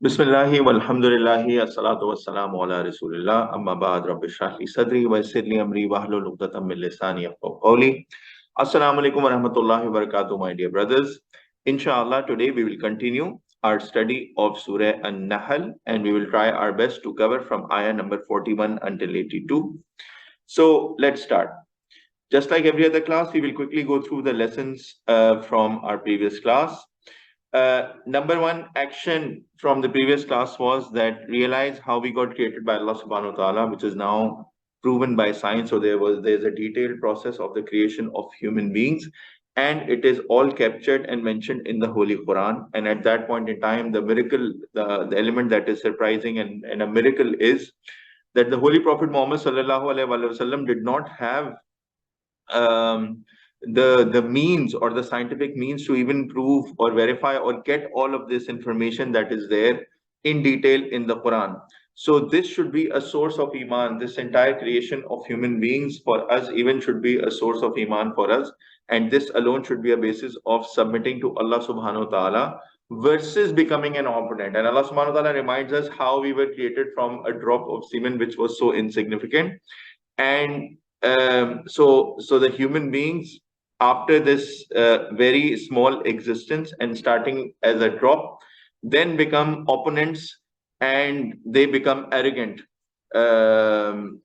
Bismillahi walhamdulillahi assalatu wassalamu ala rasulillah amma ba'd rabbi shrah li sadri wa yassir li amri wahlul 'uqdatam min lisani yafqahu qawli. Assalamu alaikum wa rahmatullahi wa barakatuh, my dear brothers. Inshallah, today we will continue our study of Surah An Nahl, and we will try our best to cover from ayah number 41 until 82. So let's start. Just like every other class, we will quickly go through the lessons from our previous class. Number one action from the previous class was that realize how we got created by Allah subhanahu wa ta'ala, which is now proven by science. So there's a detailed process of the creation of human beings, and it is all captured and mentioned in the Holy Quran. And at that point in time, the miracle, the element that is surprising and a miracle is that the Holy Prophet Muhammad sallallahu alaihi wasallam did not have um, the means or the scientific means to even prove or verify or get all of this information that is there in detail in the Quran. So this should be a source of Iman. This entire creation of human beings for us even should be a source of Iman for us. And this alone should be a basis of submitting to Allah subhanahu wa ta'ala versus becoming an opponent. And Allah subhanahu wa ta'ala reminds us how we were created from a drop of semen, which was so insignificant. And so the human beings, after this very small existence and starting as a drop, then become opponents and they become arrogant in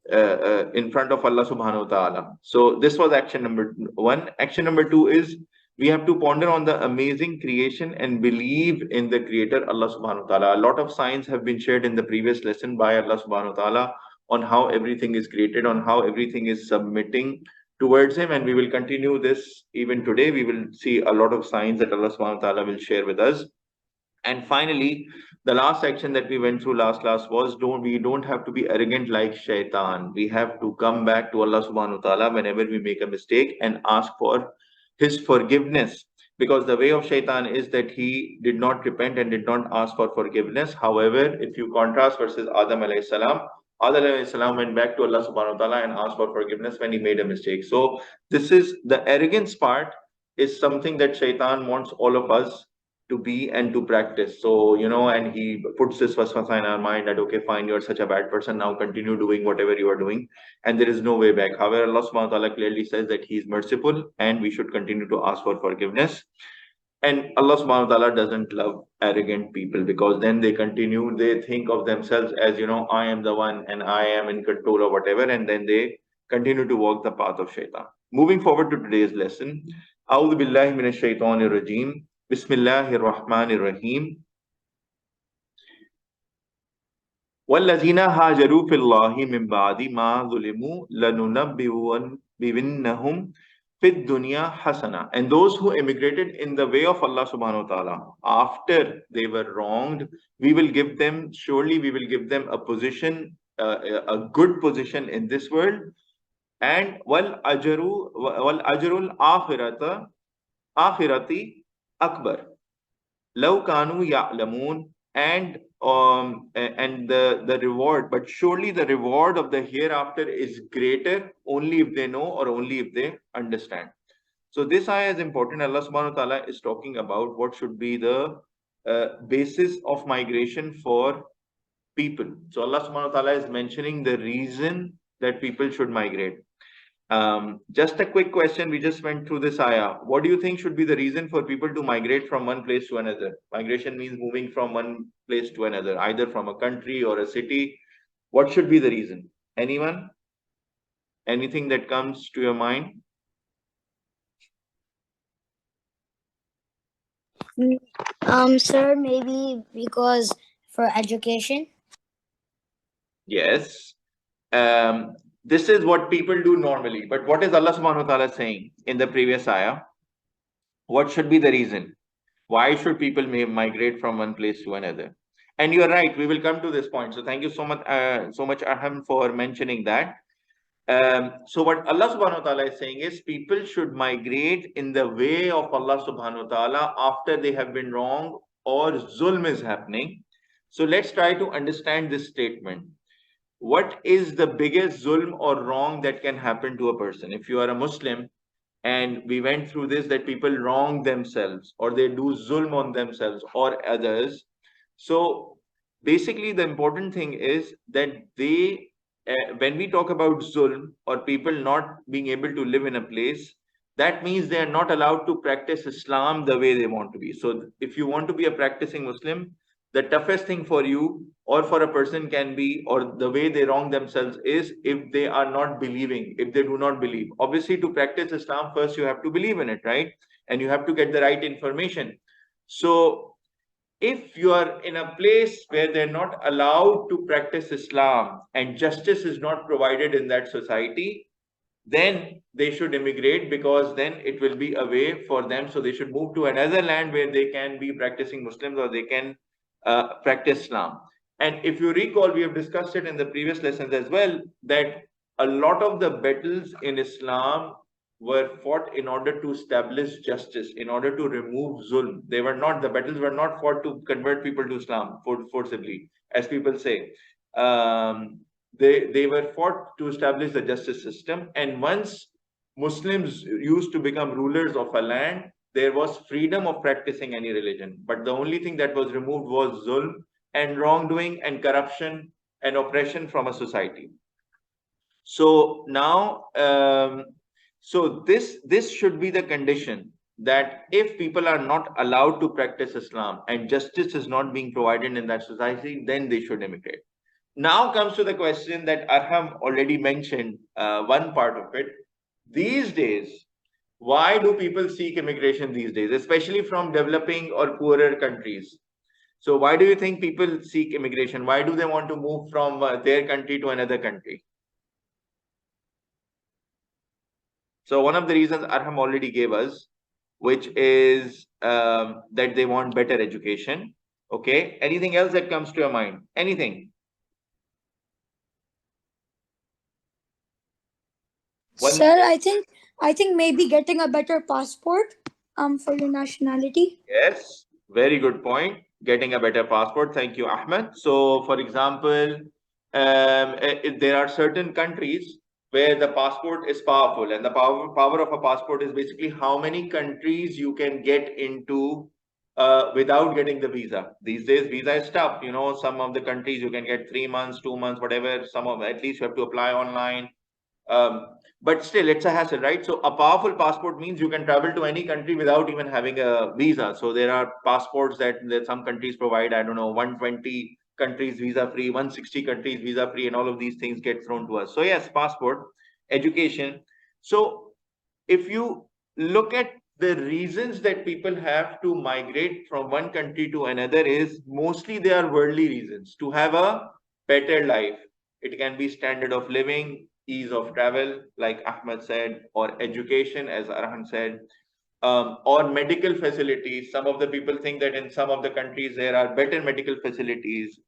front of Allah subhanahu wa ta'ala. So this was action number one. Action number two is we have to ponder on the amazing creation and believe in the creator Allah subhanahu wa ta'ala. A lot of signs have been shared in the previous lesson by Allah subhanahu wa ta'ala on how everything is created, on how everything is submitting towards him. And we will continue this even today. We will see a lot of signs that Allah subhanahu wa ta'ala will share with us. And finally, the last section that we went through last class was we don't have to be arrogant like shaitan. We have to come back to Allah subhanahu wa ta'ala whenever we make a mistake and ask for his forgiveness. Because the way of shaitan is that he did not repent and did not ask for forgiveness. However, if you contrast versus Adam alayhi salam, Adam alayhi salam went back to Allah subhanahu wa ta'ala and asked for forgiveness when he made a mistake. So this is the arrogance part is something that shaitan wants all of us to be and to practice. So, and he puts this waswasa in our mind that, okay, fine, you're such a bad person. Now continue doing whatever you are doing. And there is no way back. However, Allah subhanahu wa ta'ala clearly says that he is merciful and we should continue to ask for forgiveness. And Allah subhanahu wa ta'ala doesn't love arrogant people because then they think of themselves as, I am the one and I am in control or whatever. And then they continue to walk the path of shaitan. Moving forward to today's lesson. A'udhu billahi minash shaitanir rajim. Bismillahir Rahmanir Rahim. وَالَّذِينَ هَاجَرُوا فِي اللَّهِ مِن بَعْدِ مَا ظُلِمُوا لَنُنَبِّئُنَّهُمْ فِي الدُّنْيَا حَسَنًا. And those who immigrated in the way of Allah subhanahu wa ta'ala after they were wronged, surely we will give them a position, a good position in this world. And وَالْأَجْرُ الْآخِرَةِ Akbar. Law kanu ya'lamun. And the reward, but surely the reward of the hereafter is greater only if they know or only if they understand. So this ayah is important. Allah subhanahu wa ta'ala is talking about what should be the basis of migration for people. So Allah subhanahu wa ta'ala is mentioning the reason that people should migrate. Just a quick question. We just went through this ayah. What do you think should be the reason for people to migrate from one place to another? Migration means moving from one place to another, either from a country or a city. What should be the reason? Anyone? Anything that comes to your mind? Sir, maybe because for education. Yes. This is what people do normally. But what is Allah subhanahu wa ta'ala saying in the previous ayah? What should be the reason? Why should people migrate from one place to another? And you are right, we will come to this point. So thank you so much, Ahmed, for mentioning that. So what Allah subhanahu wa ta'ala is saying is people should migrate in the way of Allah subhanahu wa ta'ala after they have been wrong or zulm is happening. So let's try to understand this statement. What is the biggest zulm or wrong that can happen to a person? If you are a Muslim, and we went through this, that people wrong themselves or they do zulm on themselves or others. So basically the important thing is that they, when we talk about zulm or people not being able to live in a place, that means they are not allowed to practice Islam the way they want to be. So if you want to be a practicing Muslim, the toughest thing for you or for a person can be, or the way they wrong themselves is if they are not believing, if they do not believe. Obviously, to practice Islam, first you have to believe in it, right? And you have to get the right information. So if you are in a place where they're not allowed to practice Islam and justice is not provided in that society, then they should immigrate, because then it will be a way for them. So they should move to another land where they can be practicing Muslims, or they can practice Islam. And if you recall, we have discussed it in the previous lessons as well, that a lot of the battles in Islam were fought in order to establish justice, in order to remove zulm. The battles were not fought to convert people to Islam forcibly, as people say. They were fought to establish the justice system. And once Muslims used to become rulers of a land, there was freedom of practicing any religion. But the only thing that was removed was zulm and wrongdoing and corruption and oppression from a society. So now, so this should be the condition, that if people are not allowed to practice Islam and justice is not being provided in that society, then they should immigrate. Now comes to the question that Arham already mentioned, one part of it. These days, why do people seek immigration these days, especially from developing or poorer countries? So why do you think people seek immigration? Why do they want to move from their country to another country? So one of the reasons Arham already gave us, which is that they want better education. Okay. Anything else that comes to your mind? Anything? Sir, I think maybe getting a better passport for your nationality. Yes, very good point. Getting a better passport. Thank you, Ahmed. So, for example, there are certain countries where the passport is powerful, and the power of a passport is basically how many countries you can get into without getting the visa. These days, visa is tough. You know, some of the countries you can get 3 months, 2 months, whatever. Some of at least you have to apply online. But still, it's a hassle, right? So a powerful passport means you can travel to any country without even having a visa. So there are passports that some countries provide, I don't know, 120 countries visa free, 160 countries visa free, and all of these things get thrown to us. So yes, passport, education. So if you look at the reasons that people have to migrate from one country to another, is mostly they are worldly reasons, to have a better life. It can be standard of living, ease of travel, like Ahmed said, or education, as Arhan said, or medical facilities. Some of the people think that in some of the countries there are better medical facilities.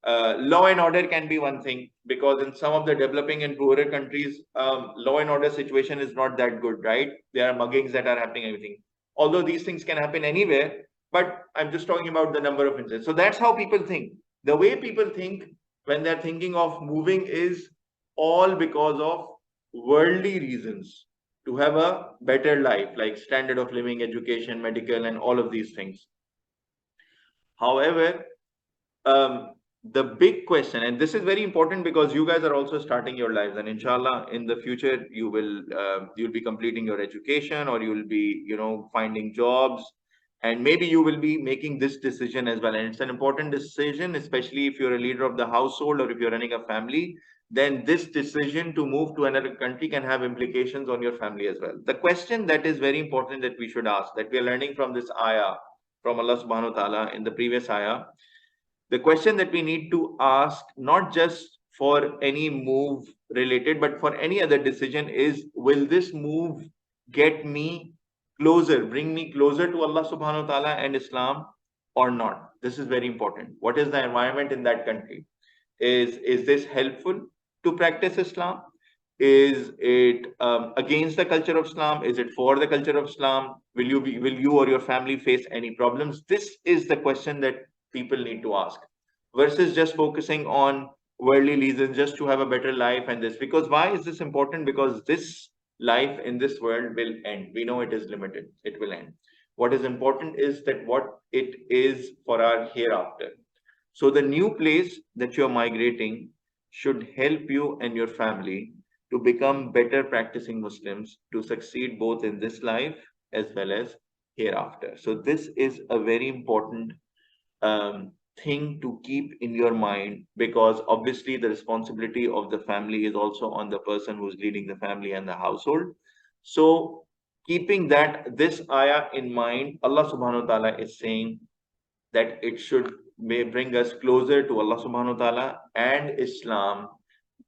Law and order can be one thing, because in some of the developing and poorer countries, law and order situation is not that good, right? There are muggings that are happening, everything. Although these things can happen anywhere, but I'm just talking about the number of incidents. So that's how people think. The way people think when they're thinking of moving is all because of worldly reasons, to have a better life, like standard of living, education, medical, and all of these things. However, the big question, and this is very important because you guys are also starting your lives, and inshallah in the future you'll be completing your education, or you'll be finding jobs, and maybe you will be making this decision as well. And it's an important decision, especially if you're a leader of the household or if you're running a family. Then this decision to move to another country can have implications on your family as well. The question that is very important that we should ask, that we are learning from this ayah from Allah subhanahu wa ta'ala in the previous ayah, the question that we need to ask, not just for any move related, but for any other decision, is, will this move get me closer, bring me closer to Allah subhanahu wa ta'ala and Islam or not? This is very important. What is the environment in that country? Is this helpful to practice Islam? Is it against the culture of Islam? Is it for the culture of Islam? Will you or your family face any problems? This is the question that people need to ask, versus just focusing on worldly reasons, just to have a better life. And this, because why is this important? Because this life in this world will end. We know it is limited, it will end. What is important is that what it is for our hereafter. So the new place that you're migrating should help you and your family to become better practicing Muslims, to succeed both in this life as well as hereafter. So this is a very important thing to keep in your mind, because obviously the responsibility of the family is also on the person who's leading the family and the household. So keeping this ayah in mind, Allah subhanahu wa ta'ala is saying that it should may bring us closer to Allah subhanahu wa ta'ala and Islam.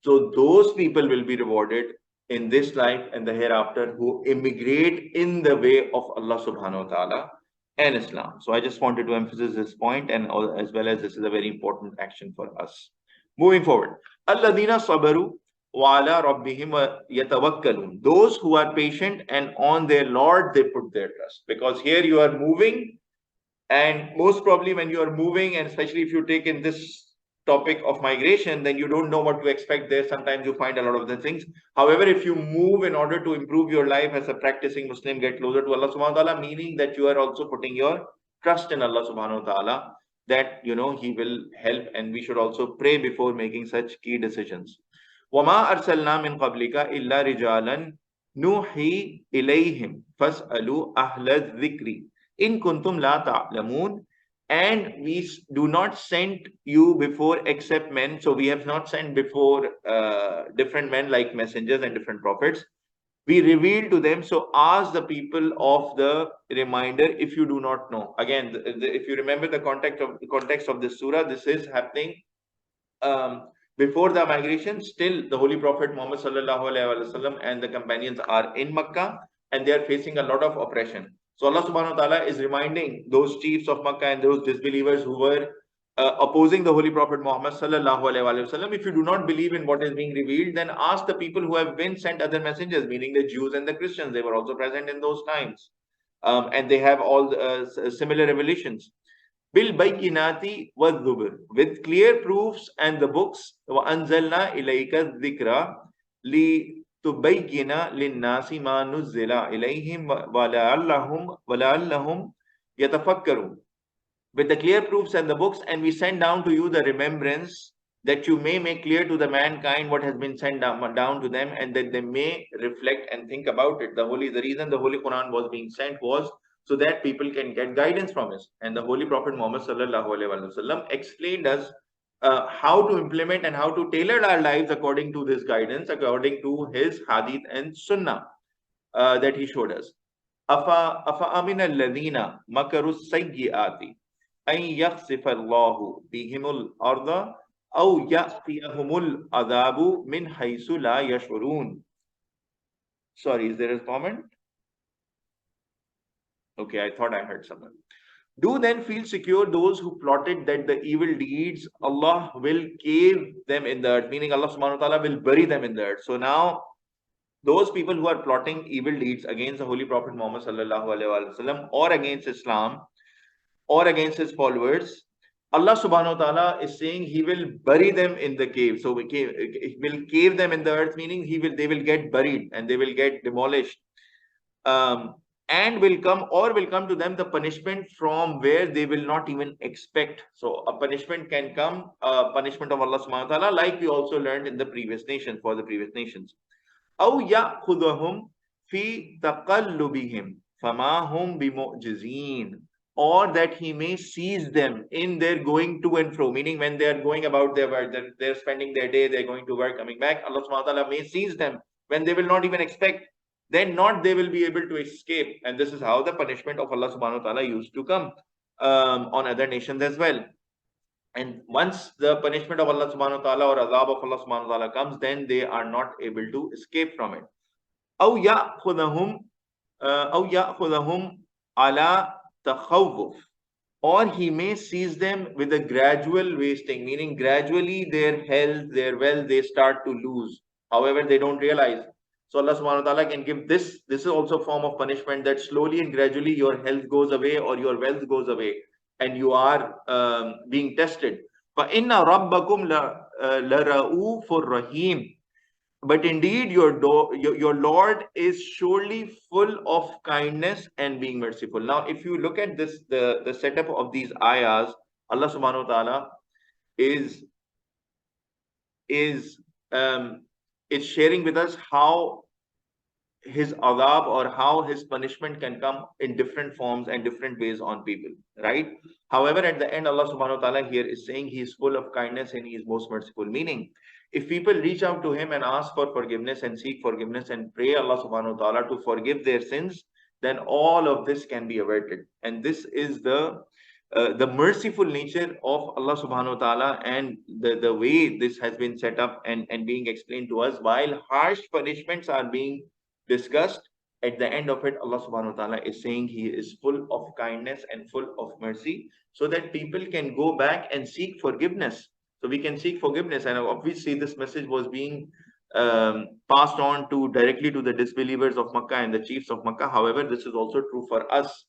So those people will be rewarded in this life and the hereafter who immigrate in the way of Allah subhanahu wa ta'ala and Islam. So I just wanted to emphasize this point, and as well as this is a very important action for us. Moving forward. Alladina sabaru wa ala rabbihim yatawakkalun. Those who are patient and on their Lord they put their trust. Because here you are moving, and most probably when you are moving, and especially if you take in this topic of migration, then you don't know what to expect there. Sometimes you find a lot of the things. However, if you move in order to improve your life as a practicing Muslim, get closer to Allah subhanahu wa ta'ala, meaning that you are also putting your trust in Allah subhanahu wa ta'ala, that He will help, and we should also pray before making such key decisions. وَمَا أَرْسَلْنَا مِنْ قَبْلِكَ إِلَّا رِجَالًا نُوحِي إِلَيْهِمْ فَاسْأَلُوا أَهْلَ الذِّكْرِ إِن كُنْتُمْ لَا تَعْلَمُونَ. And we do not send you before except men. So we have not sent before different men like messengers and different prophets. We reveal to them. So ask the people of the reminder if you do not know. Again, if you remember the context of this surah, this is happening before the migration. Still, the Holy Prophet Muhammad sallallahu alaihi wasallam and the companions are in Makkah, and they are facing a lot of oppression. So Allah subhanahu wa ta'ala is reminding those chiefs of Makkah and those disbelievers who were opposing the Holy Prophet Muhammad sallallahu alaihi wasallam, if you do not believe in what is being revealed, then ask the people who have been sent other messengers, meaning the Jews and the Christians. They were also present in those times, and they have all similar revelations. Bil bayyinati wadh-dhubur, with clear proofs and the books. Wa anzalna ilayka dhikra li tubayyina lin-nasi ma nuzzila ilayhim wa la'allahum yatafakkarun. With the clear proofs and the books, and we send down to you the remembrance, that you may make clear to the mankind what has been sent down to them, and that they may reflect and think about it. The reason the Holy Quran was being sent was so that people can get guidance from us. And the Holy Prophet Muhammad sallallahu alaihi wasallam explained us how to implement and how to tailor our lives according to this guidance, according to his hadith and sunnah that he showed us. Afa amina alladhina makaru sayyiati أن يخسف الله بهم الأرض أو يأتيهم العذاب من حيث لا يشعرون. Sorry, is there a comment? Okay, I thought I heard someone. Do then feel secure those who plotted that the evil deeds, Allah will cave them in the earth, meaning Allah subhanahu wa ta'ala will bury them in the earth. So now, those people who are plotting evil deeds against the Holy Prophet Muhammad sallallahu alaihi wasallam, or against Islam, or against his followers, Allah subhanahu wa ta'ala is saying He will bury them in the cave. So He will cave them in the earth, meaning they will get buried and they will get demolished. And will come to them the punishment from where they will not even expect. So a punishment can come, punishment of Allah subhanahu wa ta'ala, like we also learned in the previous nations, for the previous nations. أَوْ يَأْخُذَهُمْ فِي تَقَلُّبِهِمْ فَمَا هُمْ بِمُعْجِزِينَ. Or that He may seize them in their going to and fro, meaning when they are going about their work, they're spending their day, they're going to work, coming back, Allah subhanahu wa ta'ala may seize them when they will not even expect. Then they will be able to escape. And this is how the punishment of Allah subhanahu wa ta'ala used to come on other nations as well. And once the punishment of Allah subhanahu wa ta'ala or azab of Allah subhanahu wa ta'ala comes, then they are not able to escape from it. أَوْ يَأْخُذَهُمْ عَلَى تَخَوُّفٍ. Or He may seize them with a gradual wasting, meaning gradually their health, their wealth, they start to lose. However, they don't realize. So Allah subhanahu wa ta'ala can give this. This is also a form of punishment, that slowly and gradually your health goes away or your wealth goes away, and you are being tested. فَإِنَّ رَبَّكُمْ لَرَؤُوفٌ رَحِيمٌ. But indeed, your Lord is surely full of kindness and being merciful. Now, if you look at this, the setup of these ayahs, Allah subhanahu wa ta'ala is is um, is sharing with us how his adab or how his punishment can come in different forms and different ways on people, right? However, at the end, Allah subhanahu wa ta'ala here is saying he is full of kindness and he is most merciful. Meaning, if people reach out to him and ask for forgiveness and seek forgiveness and pray Allah subhanahu wa ta'ala to forgive their sins, then all of this can be averted. And this is the merciful nature of Allah subhanahu wa ta'ala, and the way this has been set up and being explained to us. While harsh punishments are being discussed, at the end of it, Allah subhanahu wa ta'ala is saying he is full of kindness and full of mercy, so that people can go back and seek forgiveness. So we can seek forgiveness. And obviously this message was being passed on directly to the disbelievers of Makkah and the chiefs of Makkah. However, this is also true for us.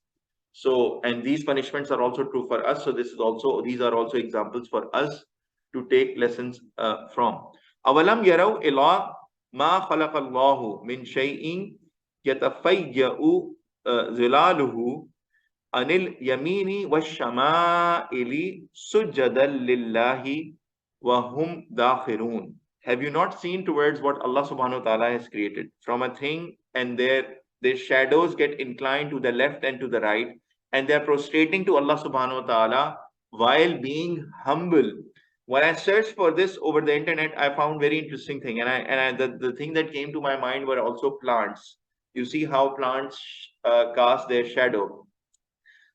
So, and these punishments are also true for us. So these are also examples for us to take lessons from. Awalam yarau ila ma khalaqallahu min shay'in yatafayya'u zilaluhu anil yamini washama'ili sujjadan lillahi wa hum dakhirun. Have you not seen towards what Allah subhanahu wa ta'ala has created from a thing, and their shadows get inclined to the left and to the right, and they are prostrating to Allah subhanahu wa ta'ala while being humble? When I searched for this over the internet, I found very interesting thing, and the thing that came to my mind were also plants. You see how plants cast their shadow.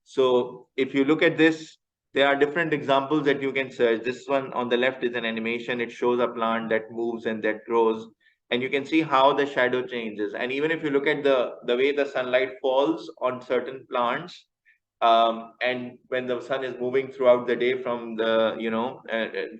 So if you look at this, there are different examples that you can search. This one on the left is an animation. It shows a plant that moves and that grows, and you can see how the shadow changes. And even if you look at the way the sunlight falls on certain plants, and when the sun is moving throughout the day from the,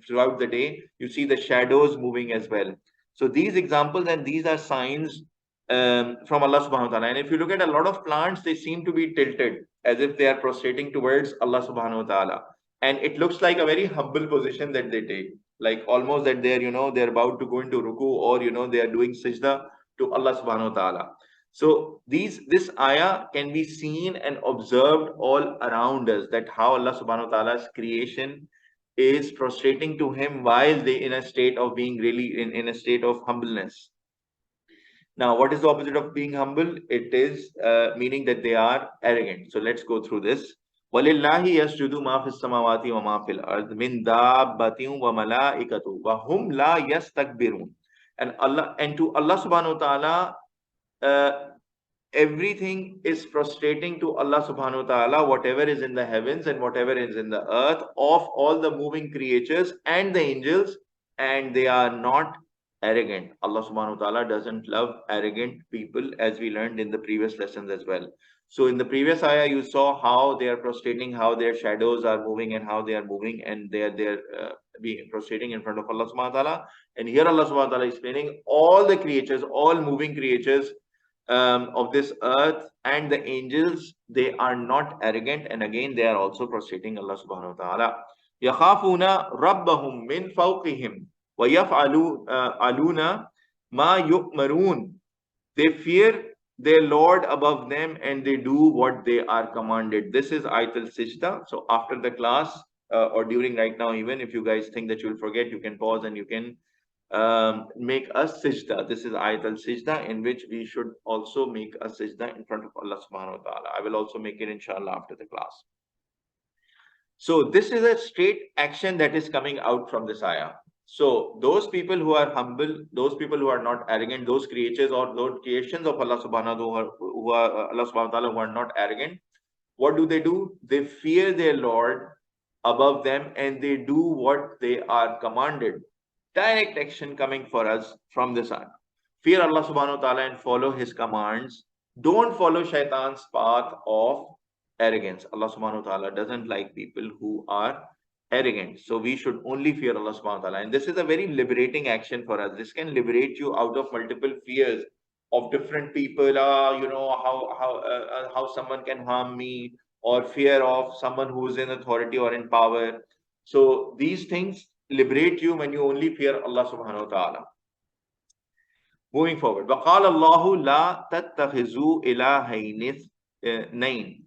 throughout the day, you see the shadows moving as well. So these examples, and these are signs from Allah subhanahu wa ta'ala. And if you look at a lot of plants, they seem to be tilted as if they are prostrating towards Allah subhanahu wa ta'ala. And it looks like a very humble position that they take, like almost that they're, they're about to go into ruku, or, they are doing sajda to Allah subhanahu wa ta'ala. So this ayah can be seen and observed all around us, that how Allah subhanahu wa ta'ala's creation is prostrating to him while they in a state of being really in a state of humbleness. Now, what is the opposite of being humble? It is meaning that they are arrogant. So let's go through this. وَلِلَّهِ يَسْجُدُ مَا فِي السَّمَاوَاتِ وَمَا فِي الْأَرْضِ مِنْ دَابَّةٍ وَمَلَائِكَةٌ وَهُمْ لَا يَسْتَكْبِرُونَ. And to Allah subhanahu wa ta'ala, everything is prostrating to Allah subhanahu wa ta'ala, whatever is in the heavens and whatever is in the earth, of all the moving creatures and the angels, and they are not arrogant. Allah subhanahu wa ta'ala doesn't love arrogant people, as we learned in the previous lessons as well. So in the previous ayah, you saw how they are prostrating, how their shadows are moving, and how they are moving, and they are being prostrating in front of Allah subhanahu wa ta'ala. And here Allah subhanahu wa ta'ala is explaining all the creatures, all moving creatures of this earth and the angels, they are not arrogant, and again they are also prostrating Allah subhanahu wa ta'ala. يَخَافُونَ رَبَّهُمْ مِنْ فَوْقِهِمْ وَيَفْعَلُونَ مَا يُؤْمَرُونَ. They fear their Lord above them, and they do what they are commanded. This is Ayatul Sajda. So after the class or during right now, even if you guys think that you will forget, you can pause and you can make a sajda. This is Ayatul Sajda, in which we should also make a sajda in front of Allah subhanahu wa ta'ala. I will also make it inshallah after the class. So this is a straight action that is coming out from this ayah. So those people who are humble, those people who are not arrogant, those creatures or those creations of Allah subhanahu wa ta'ala who are not arrogant, what do? They fear their Lord above them, and they do what they are commanded. Direct action coming for us from this ayah. Fear Allah subhanahu wa ta'ala and follow his commands. Don't follow shaitan's path of arrogance. Allah subhanahu wa ta'ala doesn't like people who are arrogant. So we should only fear Allah subhanahu wa ta'ala. And this is a very liberating action for us. This can liberate you out of multiple fears of different people. How someone can harm me, or fear of someone who is in authority or in power. So these things liberate you when you only fear Allah subhanahu wa ta'ala. Moving forward. وَقَالَ اللَّهُ لَا تَتَّخِذُوا إِلَهَيْنِ اثْنَيْنِ.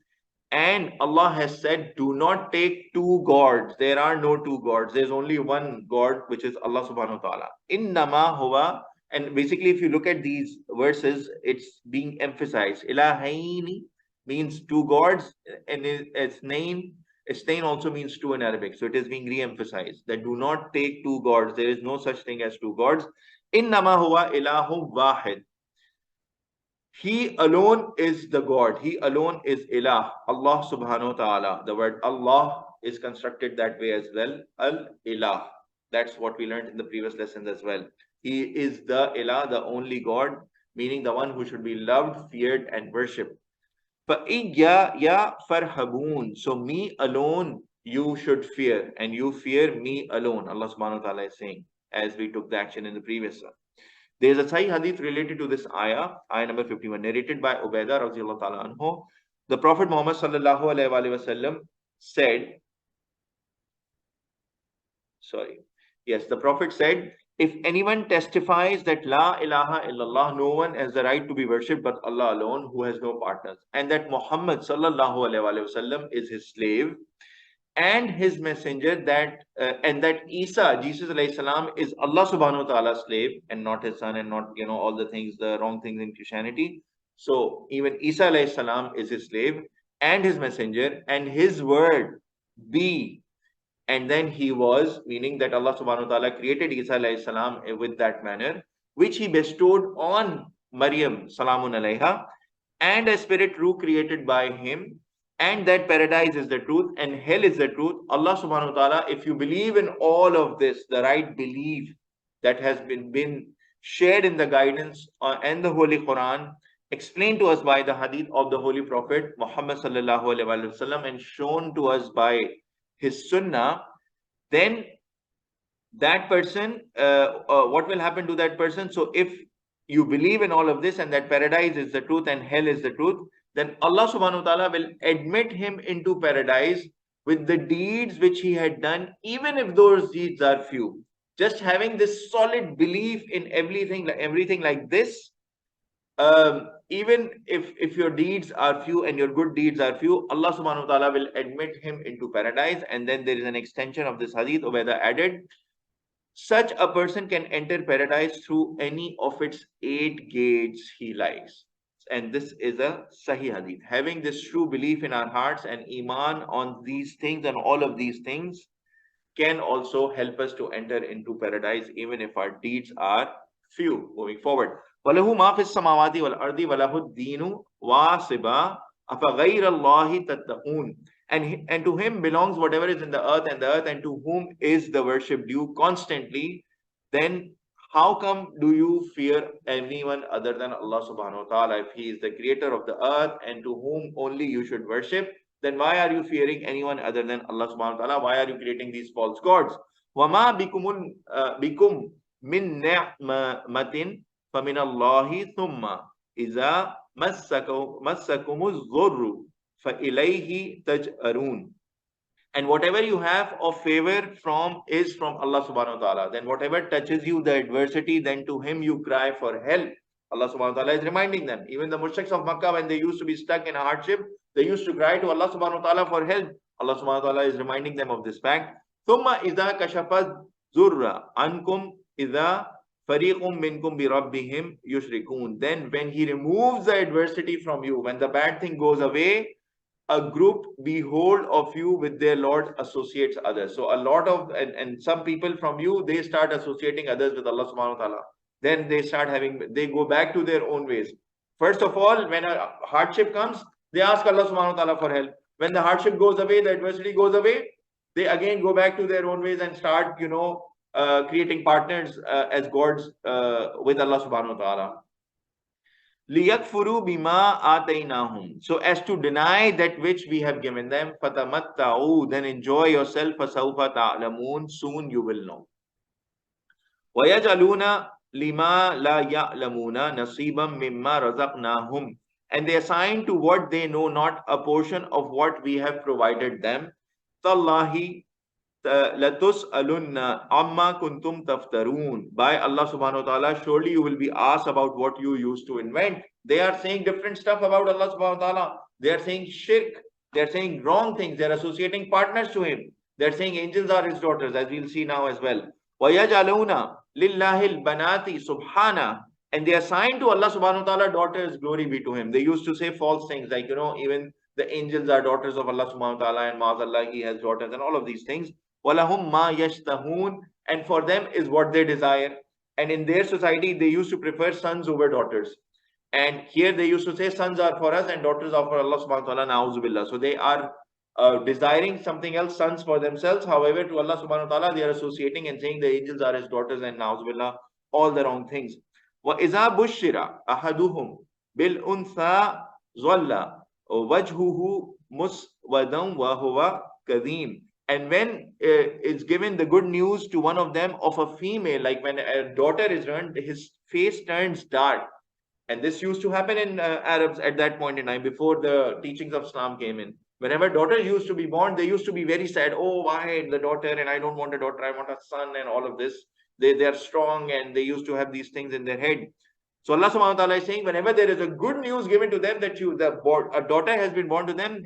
And Allah has said, do not take two gods. There are no two gods. There's only one God, which is Allah subhanahu wa ta'ala. Innama huwa. And basically, if you look at these verses, it's being emphasized. Ilahaini means two gods, and its name, Istain also means two in Arabic. So it is being re-emphasized that do not take two gods. There is no such thing as two gods. Innama huwa ilahum wahid. He alone is the God. He alone is Ilah. Allah subhanahu wa ta'ala. The word Allah is constructed that way as well. Al-Ilah. That's what we learned in the previous lessons as well. He is the Ilah, the only God, meaning the one who should be loved, feared, and worshipped. Ya farhabun. So me alone you should fear, and you fear me alone. Allah subhanahu wa ta'ala is saying, as we took the action in the previous one. There is a Sahih Hadith related to this ayah, ayah number 51, narrated by Ubaidah radiallahu ta'ala anhu. The Prophet Muhammad sallallahu alayhi wa sallam said, the Prophet said, if anyone testifies that La ilaha illallah, no one has the right to be worshipped but Allah alone, who has no partners, and that Muhammad sallallahu alayhi wa sallam is his slave and his messenger, and that Isa, Jesus alayhi salam, is Allah subhanahu wa ta'ala's slave and not his son, and not all the things, the wrong things in Christianity. So even Isa alayhi salam is his slave and his messenger, and his word be, and then he was, meaning that Allah subhanahu wa ta'ala created Isa alayhi salam with that manner, which he bestowed on Maryam salamun alayha, and a spirit true created by him, and that paradise is the truth and hell is the truth. Allah subhanahu wa ta'ala, if you believe in all of this, the right belief that has been shared in the guidance and the Holy Quran, explained to us by the hadith of the Holy Prophet Muhammad sallallahu alaihi wasallam, and shown to us by his sunnah, then that person, what will happen to that person? So if you believe in all of this, and that paradise is the truth and hell is the truth, then Allah subhanahu wa ta'ala will admit him into paradise with the deeds which he had done, even if those deeds are few. Just having this solid belief in everything like this, even if your deeds are few and your good deeds are few, Allah subhanahu wa ta'ala will admit him into paradise. And then there is an extension of this hadith. Ubaidah added, such a person can enter paradise through any of its 8 gates he likes. And this is a Sahih Hadith. Having this true belief in our hearts and Iman on these things and all of these things can also help us to enter into paradise, even if our deeds are few. Moving forward. وَلَهُ مَا فِي السَّمَاوَاتِ وَالْأَرْضِ وَلَهُ الدِّينُ وَاسِبًا أَفَغَيْرَ اللَّهِ تَتَّقُونَ. And to him belongs whatever is in the earth, and to whom is the worship due constantly. Then how come do you fear anyone other than Allah subhanahu wa ta'ala? If he is the creator of the earth and to whom only you should worship, then why are you fearing anyone other than Allah subhanahu wa ta'ala? Why are you creating these false gods? وَمَا بِكُمْ مِن نِعْمَةٍ فَمِنَ اللَّهِ ثُمَّ إِذَا مَسَّكُمُ الضُّرُّ فَإِلَيْهِ تَجْأَرُونَ. And whatever you have of favor is from Allah subhanahu wa ta'ala. Then whatever touches you, the adversity, then to him you cry for help. Allah subhanahu wa ta'ala is reminding them. Even the mushriks of Makkah, when they used to be stuck in a hardship, they used to cry to Allah subhanahu wa ta'ala for help. Allah subhanahu wa ta'ala is reminding them of this fact. ثُمَّ إِذَا كَشَفَ الضُّرَّ عَنْكُمْ إِذَا فَرِيقٌ مِّنْكُمْ بِرَبِّهِمْ يُشْرِكُونَ. Then when he removes the adversity from you, when the bad thing goes away, a group behold of you with their Lord associates others. So a lot of, and some people from you, they start associating others with Allah subhanahu wa ta'ala. Then they go back to their own ways. First of all, when a hardship comes, they ask Allah subhanahu wa ta'ala for help. When the hardship goes away, the adversity goes away, they again go back to their own ways and start, creating partners as gods with Allah subhanahu wa ta'ala. لِيَكْفُرُوا بِمَا آتَيْنَاهُمْ. So as to deny that which we have given them. فَتَمَتَّعُوا. Then enjoy yourself. فَسَوْفَ تَعْلَمُونَ. Soon you will know. وَيَجْعَلُونَ لِمَا لَا يَعْلَمُونَ نَصِيبًا مِمَّا رَزَقْنَاهُمْ. And they assign to what they know not a portion of what we have provided them. تَاللَّهِ لَتُسْأَلُنَّ عَمَّا كُنْتُمْ تَفْتَرُونَ. By Allah subhanahu wa ta'ala, surely you will be asked about what you used to invent. They are saying different stuff about Allah subhanahu wa ta'ala. They are saying shirk They're saying wrong things. They're associating partners to him. They're saying angels are his daughters, as we'll see now as well. وَيَجْعَلُونَ لِلَّهِ الْبَنَاتِ سُبْحَانَهُ. And they assign to Allah subhanahu wa ta'ala daughters, glory be to him. They used to say false things like, even the angels are daughters of Allah subhanahu wa ta'ala, and ma'azallah, he has daughters, and all of these things. وَلَهُمْ مَا يَشْتَهُونَ. And for them is what they desire. And in their society, they used to prefer sons over daughters. And here they used to say sons are for us and daughters are for Allah subhanahu wa ta'ala, na'uzubillah. So they are desiring something else, sons for themselves. However, to Allah subhanahu wa ta'ala, they are associating and saying the angels are his daughters, and na'uzubillah, all the wrong things. وَإِذَا بُشِّرَ أَحَدُهُمْ بِالْأُنْثَى ظَلَّ وَجْهُهُ مُسْوَدًا وَهُوَ كَظِيمٌ. And when it's given the good news to one of them of a female, like when a daughter is born, his face turns dark. And this used to happen in Arabs at that point in time, before the teachings of Islam came in. Whenever daughters used to be born, they used to be very sad. Oh, why the daughter? And I don't want a daughter, I want a son, and all of this. They are strong, and they used to have these things in their head. So Allah subhanahu wa ta'ala is saying, whenever there is a good news given to them that a daughter has been born to them,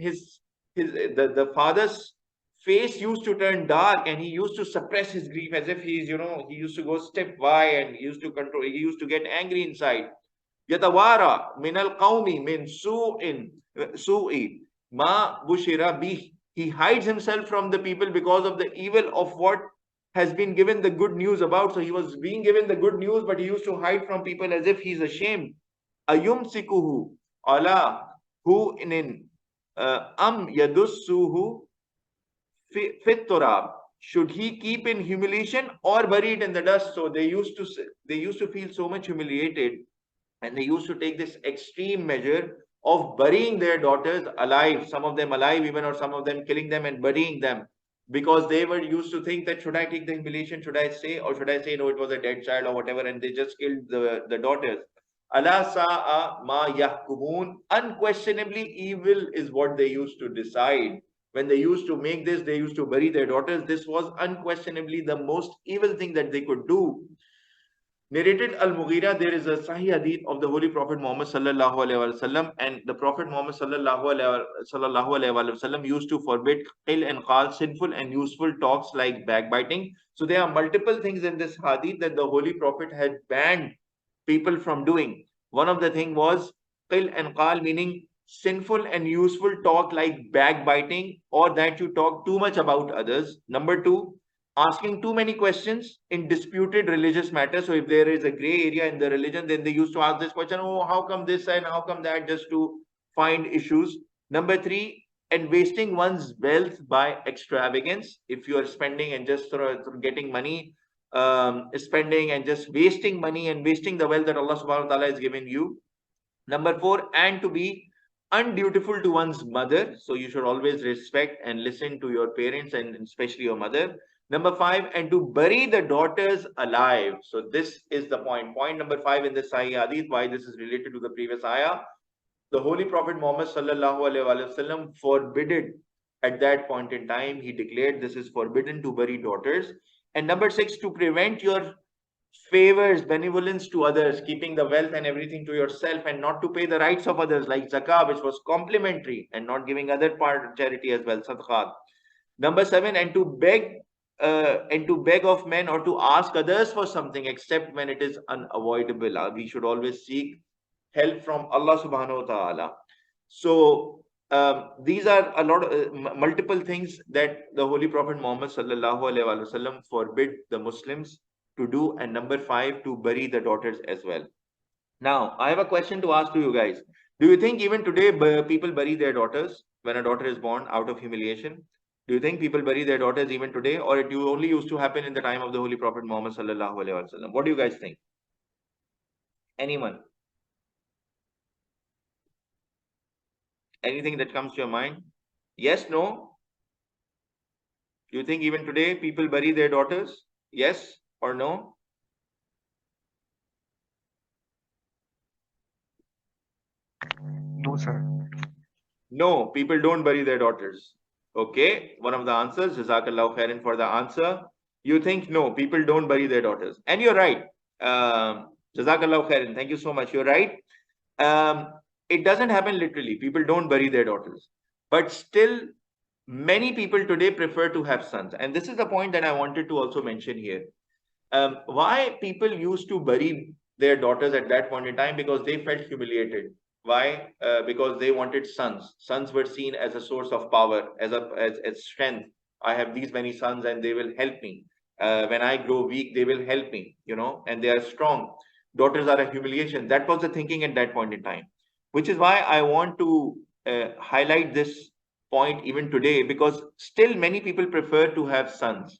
the father's face used to turn dark, and he used to suppress his grief as if he used to go step by, and he used to get angry inside. يَتَوَارَى مِنَ الْقَوْمِ مِنْ سُوءٍ مَا بُشِرَ بِهِ. He hides himself from the people because of the evil of what has been given the good news about. So he was being given the good news, but he used to hide from people as if he's ashamed. أَيُمْسِكُهُ عَلَى هُوٍ أَمْ يَدُسُّهُ فِي التُّرَابِ. Should he keep in humiliation or bury it in the dust? So they used to feel so much humiliated, and they used to take this extreme measure of burying their daughters alive, some of them alive even, or some of them killing them and burying them, because they were used to think that, should I take the humiliation, should I say, or should I say no, it was a dead child or whatever, and they just killed the daughters. Allah sa'a ma yahkumun. Unquestionably evil is what they used to decide. When they used to make this, they used to bury their daughters. This was unquestionably the most evil thing that they could do. Narrated Al-Mughira, there is a Sahih Hadith of the Holy Prophet Muhammad sallallahu alaihi wasallam, and the Prophet Muhammad sallallahu alaihi wasallam used to forbid qil and qal, sinful and useful talks like backbiting. So there are multiple things in this Hadith that the Holy Prophet had banned people from doing. One of the thing was qil and qal, meaning sinful and useful talk like backbiting, or that you talk too much about others. Number two, asking too many questions in disputed religious matters. So if there is a gray area in the religion, then they used to ask this question, oh, how come this and how come that, just to find issues. Number three, and wasting one's wealth by extravagance. If you are spending and just getting money, spending and just wasting money and wasting the wealth that Allah subhanahu wa ta'ala has given you. Number four, and to be undutiful to one's mother. So you should always respect and listen to your parents, and especially your mother. Number five, and to bury the daughters alive. So this is the point. Point number five in the Sahih Hadith, why this is related to the previous ayah. The Holy Prophet Muhammad sallallahu alaihi wasallam forbidden at that point in time. He declared this is forbidden to bury daughters. And number six, to prevent your favors, benevolence to others, keeping the wealth and everything to yourself, and not to pay the rights of others like zakah, which was complimentary, and not giving other part charity as well, sadaqat. Number seven, and to beg of men or to ask others for something except when it is unavoidable. We should always seek help from Allah subhanahu wa ta'ala. So these are a lot of multiple things that the Holy Prophet Muhammad sallallahu alaihi wasallam forbid the Muslims to do. And number five, to bury the daughters as well. Now, I have a question to ask to you guys. Do you think even today people bury their daughters when a daughter is born out of humiliation? Do you think people bury their daughters even today, or it only used to happen in the time of the Holy Prophet Muhammad sallallahu alaihi wasallam? What do you guys think? Anyone? Anything that comes to your mind? Yes, no? Do you think even today people bury their daughters? Yes or no? No, sir. No, people don't bury their daughters. Okay, one of the answers. Jazakallahu khairan for the answer. You think no, people don't bury their daughters, and you're right. Jazakallahu khairan. Thank you so much. You're right. It doesn't happen literally. People don't bury their daughters. But still, many people today prefer to have sons. And this is the point that I wanted to also mention here. Why people used to bury their daughters at that point in time? Because they felt humiliated. Why? Because they wanted sons. Sons were seen as a source of power, as strength. I have these many sons and they will help me. When I grow weak, they will help me, and they are strong. Daughters are a humiliation. That was the thinking at that point in time, which is why I want to highlight this point even today, because still many people prefer to have sons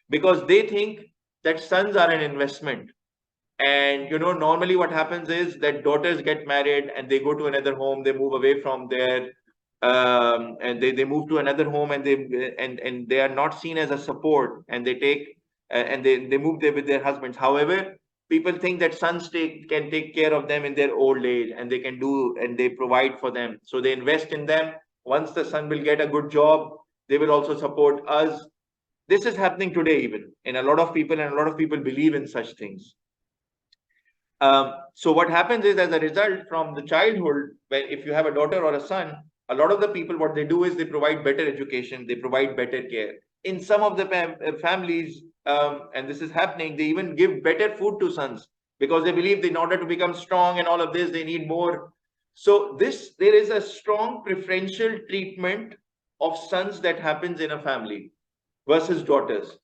because they think that sons are an investment. And normally what happens is that daughters get married and they go to another home, they move away from their and they move to another home, and they are not seen as a support, and they take and they move there with their husbands. However, people think that sons can take care of them in their old age, and they can do and they provide for them, so they invest in them. Once the son will get a good job, they will also support us. This is happening today even in a lot of people, and a lot of people believe in such things. So what happens is, as a result, from the childhood, if you have a daughter or a son, a lot of the people, what they do is they provide better education, they provide better care. In some of the families, and this is happening, they even give better food to sons because they believe that in order to become strong and all of this, they need more. So there is a strong preferential treatment of sons that happens in a family versus daughters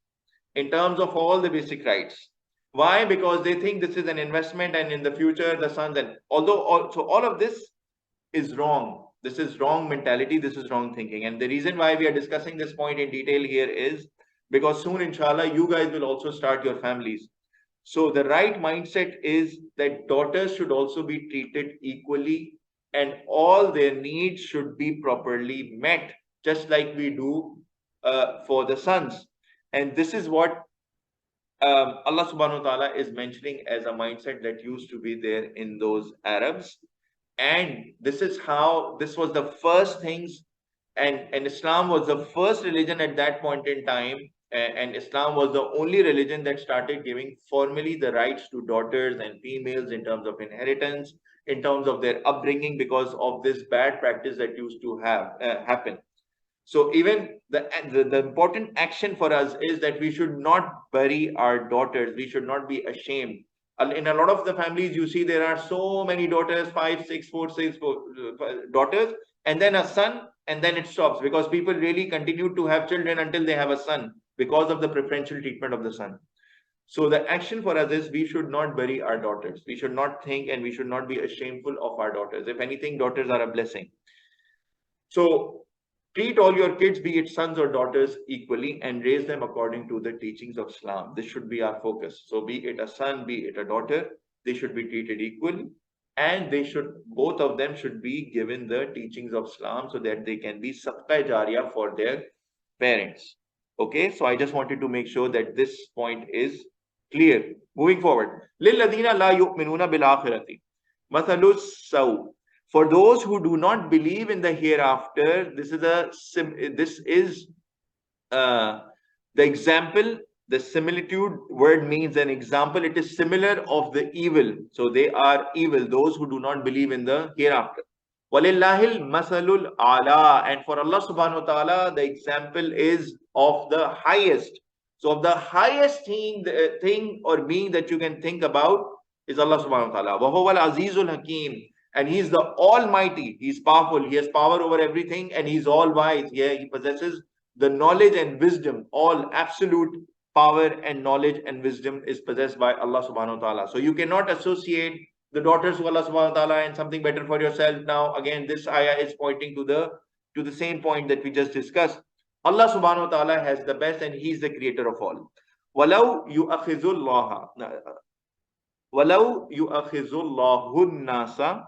in terms of all the basic rights. Why? Because they think this is an investment, and in the future, the sons, and all of this is wrong. This is wrong mentality. This is wrong thinking. And the reason why we are discussing this point in detail here is because soon, inshallah, you guys will also start your families. So the right mindset is that daughters should also be treated equally, and all their needs should be properly met, just like we do for the sons. And this is what Allah subhanahu wa ta'ala is mentioning as a mindset that used to be there in those Arabs. And this was the first things, and Islam was the first religion at that point in time. And Islam was the only religion that started giving formally the rights to daughters and females in terms of inheritance, in terms of their upbringing, because of this bad practice that used to happen. So even the important action for us is that we should not bury our daughters. We should not be ashamed. In a lot of the families, you see there are so many daughters, 5, 6, 4, 6 daughters, and then a son, and then it stops because people really continue to have children until they have a son because of the preferential treatment of the son. So the action for us is we should not bury our daughters. We should not think, and we should not be ashameful of our daughters. If anything, daughters are a blessing. So treat all your kids, be it sons or daughters, equally, and raise them according to the teachings of Islam. This should be our focus. So be it a son, be it a daughter, they should be treated equally, and both of them should be given the teachings of Islam so that they can be sadaqah jariyah for their parents. Okay, so I just wanted to make sure that this point is clear. Moving forward. لِلَّذِينَ لَا يُؤْمِنُونَ بِالْآخِرَةِ مَثَلُ السَّوْءِ. For those who do not believe in the hereafter, this is the example. The similitude word means an example. It is similar of the evil. So they are evil, those who do not believe in the hereafter. وَلِلَّهِ الْمَثَلُ الْأَعْلَى. And for Allah subhanahu wa ta'ala, the example is of the highest. So of the highest thing or being that you can think about is Allah subhanahu wa ta'ala. وَهُوَ الْعَزِيزُ الْحَكِيمُ. And He is the Almighty. He is powerful. He has power over everything, and He's all wise. Yeah, He possesses the knowledge and wisdom. All absolute power and knowledge and wisdom is possessed by Allah subhanahu wa ta'ala. So you cannot associate the daughters of Allah subhanahu wa ta'ala and something better for yourself. Now, again, this ayah is pointing to the same point that we just discussed. Allah subhanahu wa ta'ala has the best, and He is the creator of all. وَلَوْ يُؤَخِذُ اللَّهُ النَّاسَ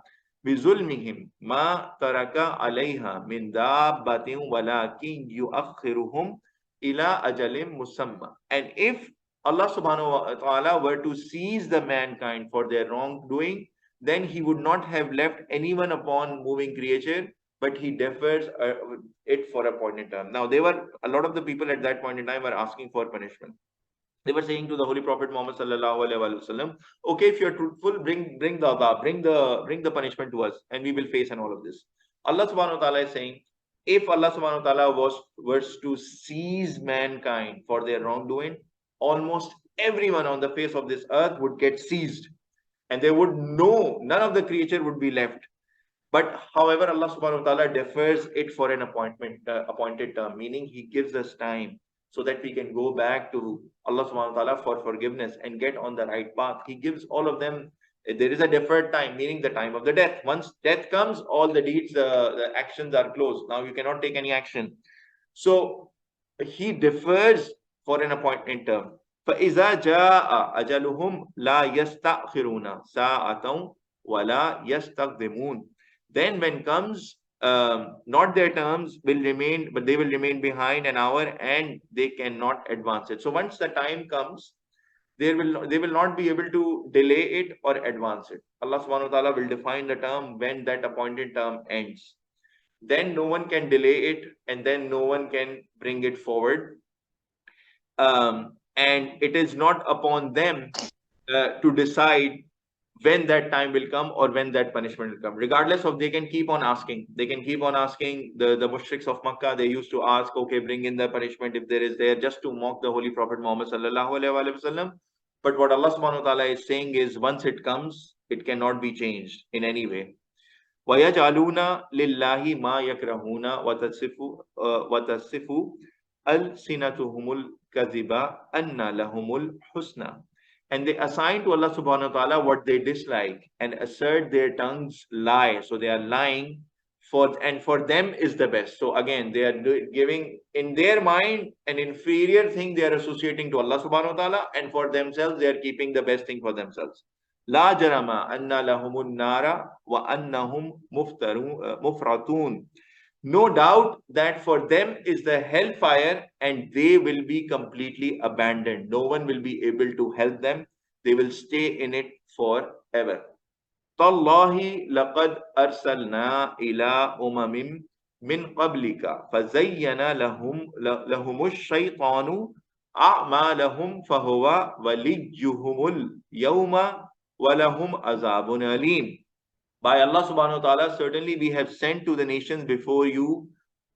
بِظُلْمِهِمْ مَا تَرَكَ عَلَيْهَا مِنْ دَابَّةٍ وَلَكِنْ يُؤَخِّرُهُمْ إِلَىٰ أَجَلٍ مُسَمَّى. And if Allah subhanahu wa ta'ala were to seize the mankind for their wrongdoing, then He would not have left anyone upon moving creature, but He defers it for a point in time. Now, a lot of the people at that point in time were asking for punishment. They were saying to the Holy Prophet Muhammad sallallahu alaihi wasallam, okay, if you're truthful, bring the punishment to us, and we will face and all of this. Allah subhanahu wa ta'ala is saying, if Allah subhanahu wa ta'ala was to seize mankind for their wrongdoing, almost everyone on the face of this earth would get seized, and there would none of the creature would be left. But however, Allah subhanahu wa ta'ala defers it for an appointed term, meaning He gives us time so that we can go back to Allah subhanahu wa ta'ala for forgiveness and get on the right path. He gives all of them. There is a deferred time, meaning the time of the death. Once death comes, all the deeds, the actions are closed. Now you cannot take any action. So He defers for an appointed term. فَإِذَا جَاءَ أَجَلُهُمْ لَا يَسْتَأْخِرُونَ سَاعَةً وَلَا يَسْتَقْدِمُونَ. Then when comes, not their terms will remain, but they will remain behind an hour, and they cannot advance it. So once the time comes, they will not be able to delay it or advance it. Allah subhanahu wa ta'ala will define the term when that appointed term ends. Then no one can delay it, and then no one can bring it forward. And it is not upon them to decide when that time will come or when that punishment will come. Regardless of, they can keep on asking. They can keep on asking. The mushriks of Makkah, they used to ask, okay, bring in the punishment if there is there, just to mock the Holy Prophet Muhammad sallallahu alaihi wasallam. But what Allah subhanahu wa ta'ala is saying is, once it comes, it cannot be changed in any way. وَيَجْعَلُونَ لِلَّهِ مَا يَكْرَهُونَ وَتَصِفُ أَلْسِنَتُهُمُ الْكَذِبَ أَنَّ لَهُمُ الْحُسْنَى. And they assign to Allah subhanahu wa ta'ala what they dislike and assert their tongues lie. So they are lying and for them is the best. So again, they are giving in their mind an inferior thing they are associating to Allah subhanahu wa ta'ala, and for themselves they are keeping the best thing for themselves. La jarama anna lahumun nara wa annahum mufratun. No doubt that for them is the hellfire, and they will be completely abandoned. No one will be able to help them. They will stay in it forever. Tallahi laqad arsalna ila umamin min qablika fazayyana lahumush shaytanu a'malahum fahuwa waliyuhumul yawma walahum azabun alim. By Allah subhanahu wa ta'ala, certainly we have sent to the nations before you,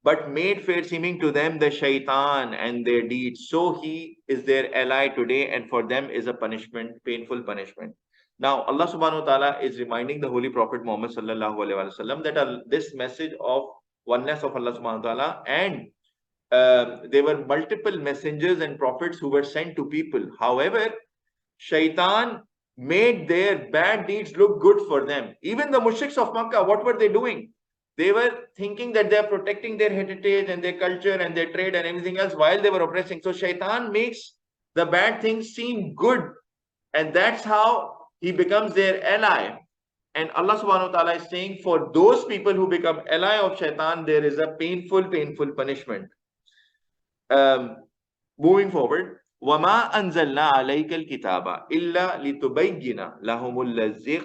but made fair seeming to them the shaitan and their deeds. So he is their ally today, and for them is a punishment, painful punishment. Now, Allah subhanahu wa ta'ala is reminding the Holy Prophet Muhammad sallallahu alaihi wasallam that this message of oneness of Allah subhanahu wa ta'ala, and there were multiple messengers and prophets who were sent to people. However, shaitan made their bad deeds look good for them. Even the mushriks of Makkah, what were they doing? They were thinking that they are protecting their heritage and their culture and their trade and everything else while they were oppressing. So shaitan makes the bad things seem good, and that's how he becomes their ally. And Allah subhanahu wa ta'ala is saying, for those people who become ally of shaitan, there is a painful punishment. Moving forward, وَمَا أَنزَلْنَا عَلَيْكَ الْكِتَابَ إِلَّا لِتُبَيِّنَ لَهُمُ الَّذِّي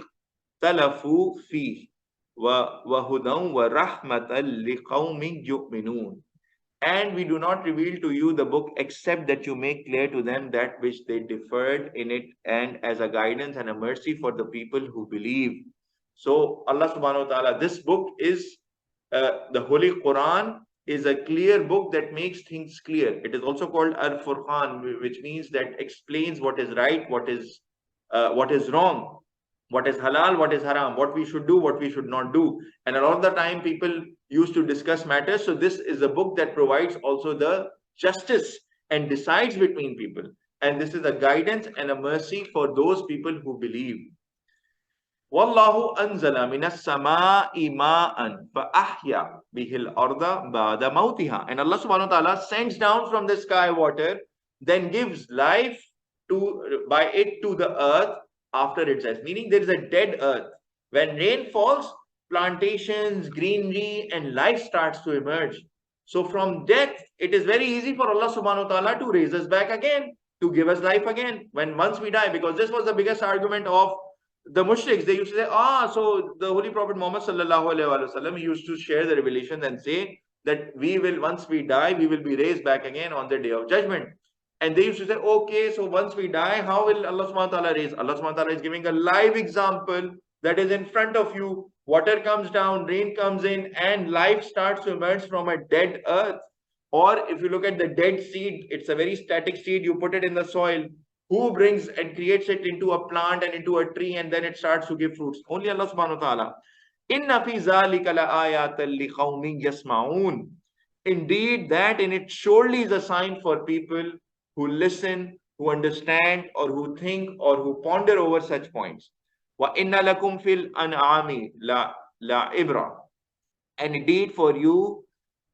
اخْتَلَفُوا فِيهِ وَهُدًى وَرَحْمَةً لِقَوْمٍ يُؤْمِنُونَ. And we do not reveal to you the book except that you make clear to them that which they differed in it, and as a guidance and a mercy for the people who believe. So Allah subhanahu wa ta'ala, this book is the Holy Quran is a clear book that makes things clear. It is also called Al-Furqan, which means that explains what is right, what is wrong, what is halal, what is haram, what we should do, what we should not do. And a lot of the time people used to discuss matters. So this is a book that provides also the justice and decides between people. And this is a guidance and a mercy for those people who believe. Wallahu anzala minas samaa'i ma'an fa ahya bihil arda ba'da mautiha. And Allah subhanahu wa ta'ala sends down from the sky water, then gives life by it to the earth after its death. Meaning there is a dead earth. When rain falls, plantations, greenery, and life starts to emerge. So from death, it is very easy for Allah subhanahu wa ta'ala to raise us back again, to give us life again once we die. Because this was the biggest argument of the mushriks. They used to say, so the Holy Prophet Muhammad sallallahu alaihi wasallam used to share the revelation and say that once we die, we will be raised back again on the day of judgment. And they used to say, okay, so once we die, how will Allah subhanahu wa ta'ala raise? Allah subhanahu wa ta'ala is giving a live example that is in front of you. Water comes down, rain comes in, and life starts to emerge from a dead earth. Or if you look at the dead seed, it's a very static seed. You put it in the soil. Who brings and creates it into a plant and into a tree, and then it starts to give fruits? Only Allah subhanahu wa ta'ala. Inna fi zalika la ayatan li qawmin yasma'un. Indeed, that in it surely is a sign for people who listen, who understand, or who think, or who ponder over such points. Wa inna lakum fil an'ami la ibra. And indeed, for you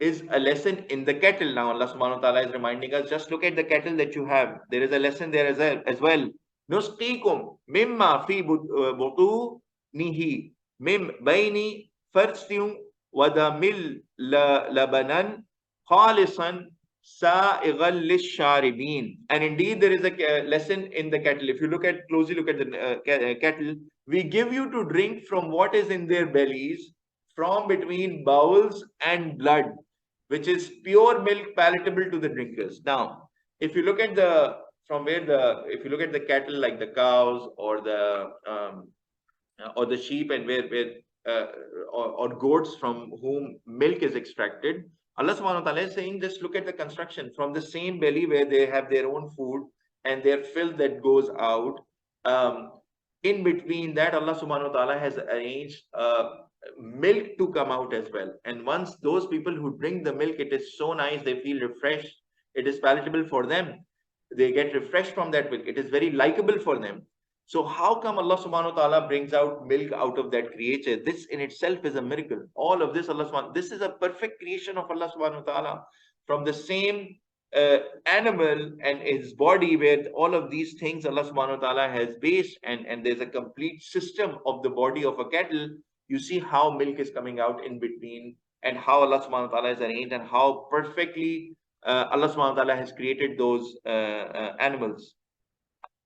is a lesson in the kettle. Now, Allah subhanahu wa ta'ala is reminding us, just look at the kettle that you have. There is a lesson there as well. Nusqikum mimma fi butunihi mim baini farsyum wadamil labanan khalisan sa'igal lisharibin. And indeed, there is a lesson in the kettle. If you look at closely, look at the kettle. We give you to drink from what is in their bellies, from between bowels and blood, which is pure milk palatable to the drinkers. Now, if you look at the if you look at the cattle, like the cows or the sheep, and or goats from whom milk is extracted, Allah subhanahu wa ta'ala is saying, just look at the construction from the same belly where they have their own food and their filth that goes out. In between that, Allah subhanahu wa ta'ala has arranged milk to come out as well. And once those people who drink the milk, it is so nice, they feel refreshed, it is palatable for them, they get refreshed from that milk, it is very likable for them. So how come Allah subhanahu wa ta'ala brings out milk out of that creature? This in itself is a miracle. All of this, this is a perfect creation of Allah subhanahu wa ta'ala. From the same animal and his body, where all of these things Allah subhanahu wa ta'ala has based, and there's a complete system of the body of a cattle. You see how milk is coming out in between, and how Allah subhanahu wa ta'ala has arranged, and how perfectly Allah subhanahu wa ta'ala has created those animals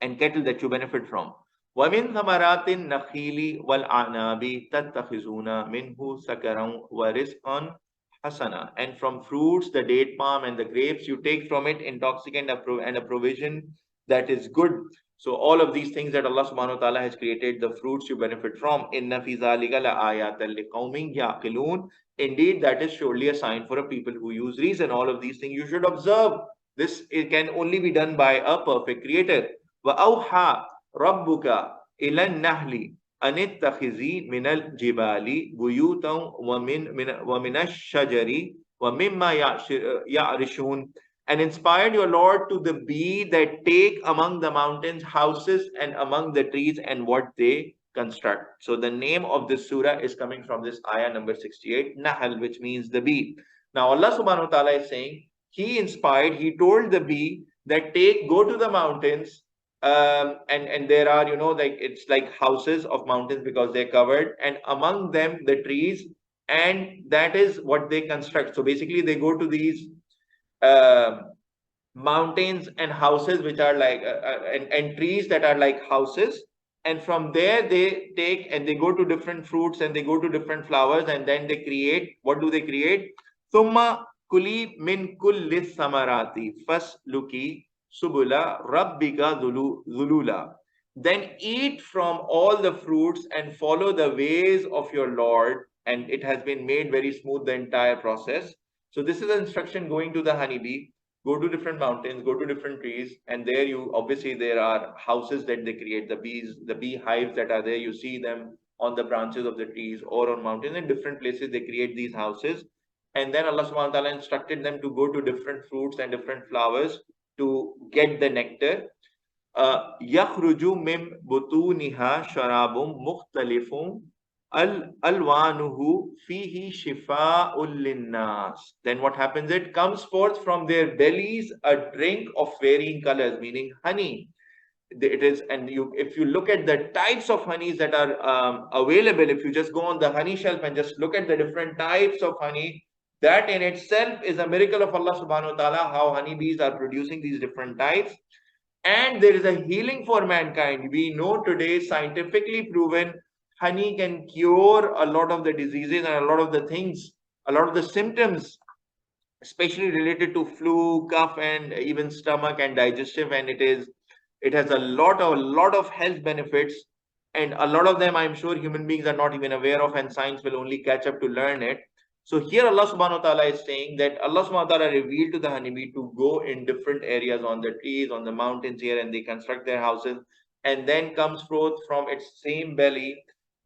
and cattle that you benefit from. وَمِن ثَمَرَاتِ النَّخِيلِ وَالْأَعْنَابِ تَتَّخِذُونَ مِنْهُ سَكَرًا وَرِزْقًا حَسَنًا. And from fruits, the date palm and the grapes, you take from it intoxicant and a provision that is good. So all of these things that Allah subhanahu wa ta'ala has created, the fruits you benefit from. Inna fi zalika la ayatan liqaumin yaqilun. Indeed, that is surely a sign for a people who use reason. All of these things you should observe. This can only be done by a perfect creator. وَأَوْحَى رَبُّكَ إِلَى النَّحْلِ أَنِ اتَّخِذِي مِنَ الْجِبَالِ بُيُوتًا وَمِنَ الشَّجَرِ وَمِمَّا يَعْرِشُونَ. And inspired your Lord to the bee that take among the mountains houses, and among the trees and what they construct. So the name of this surah is coming from this ayah number 68, Nahl, which means the bee. Now Allah subhanahu wa ta'ala is saying, He inspired, He told the bee that go to the mountains, and there are, like it's like houses of mountains because they're covered, and among them the trees, and that is what they construct. So basically they go to these mountains and houses which are like and trees that are like houses, and from there they take and they go to different fruits and they go to different flowers, and then they create. What do they create? Thumma kuli min kulli samarati fasluki subula rabbika zulula. Then eat from all the fruits and follow the ways of your Lord, and it has been made very smooth, the entire process. So this is an instruction going to the honeybee. Go to different mountains, go to different trees, and there you obviously there are houses that they create, the bee hives that are there. You see them on the branches of the trees or on mountains. In different places they create these houses, and then Allah subhanahu wa ta'ala instructed them to go to different fruits and different flowers to get the nectar. Yakhruju mim butuniha sharabum mukhtalifun alwanuhu fihi shifa'ul linnas. Then what happens? It comes forth from their bellies a drink of varying colors, meaning honey. It is, and if you look at the types of honeys that are available, if you just go on the honey shelf and just look at the different types of honey, that in itself is a miracle of Allah subhanahu wa ta'ala, how honeybees are producing these different types. And there is a healing for mankind. We know today, scientifically proven, honey can cure a lot of the diseases and a lot of the things, a lot of the symptoms, especially related to flu, cough, and even stomach and digestive. And it has a lot of health benefits. and a lot of them I'm sure human beings are not even aware of, and science will only catch up to learn it. So here Allah subhanahu wa ta'ala is saying that Allah subhanahu wa ta'ala revealed to the honeybee to go in different areas, on the trees, on the mountains here, and they construct their houses, and then comes forth from its same belly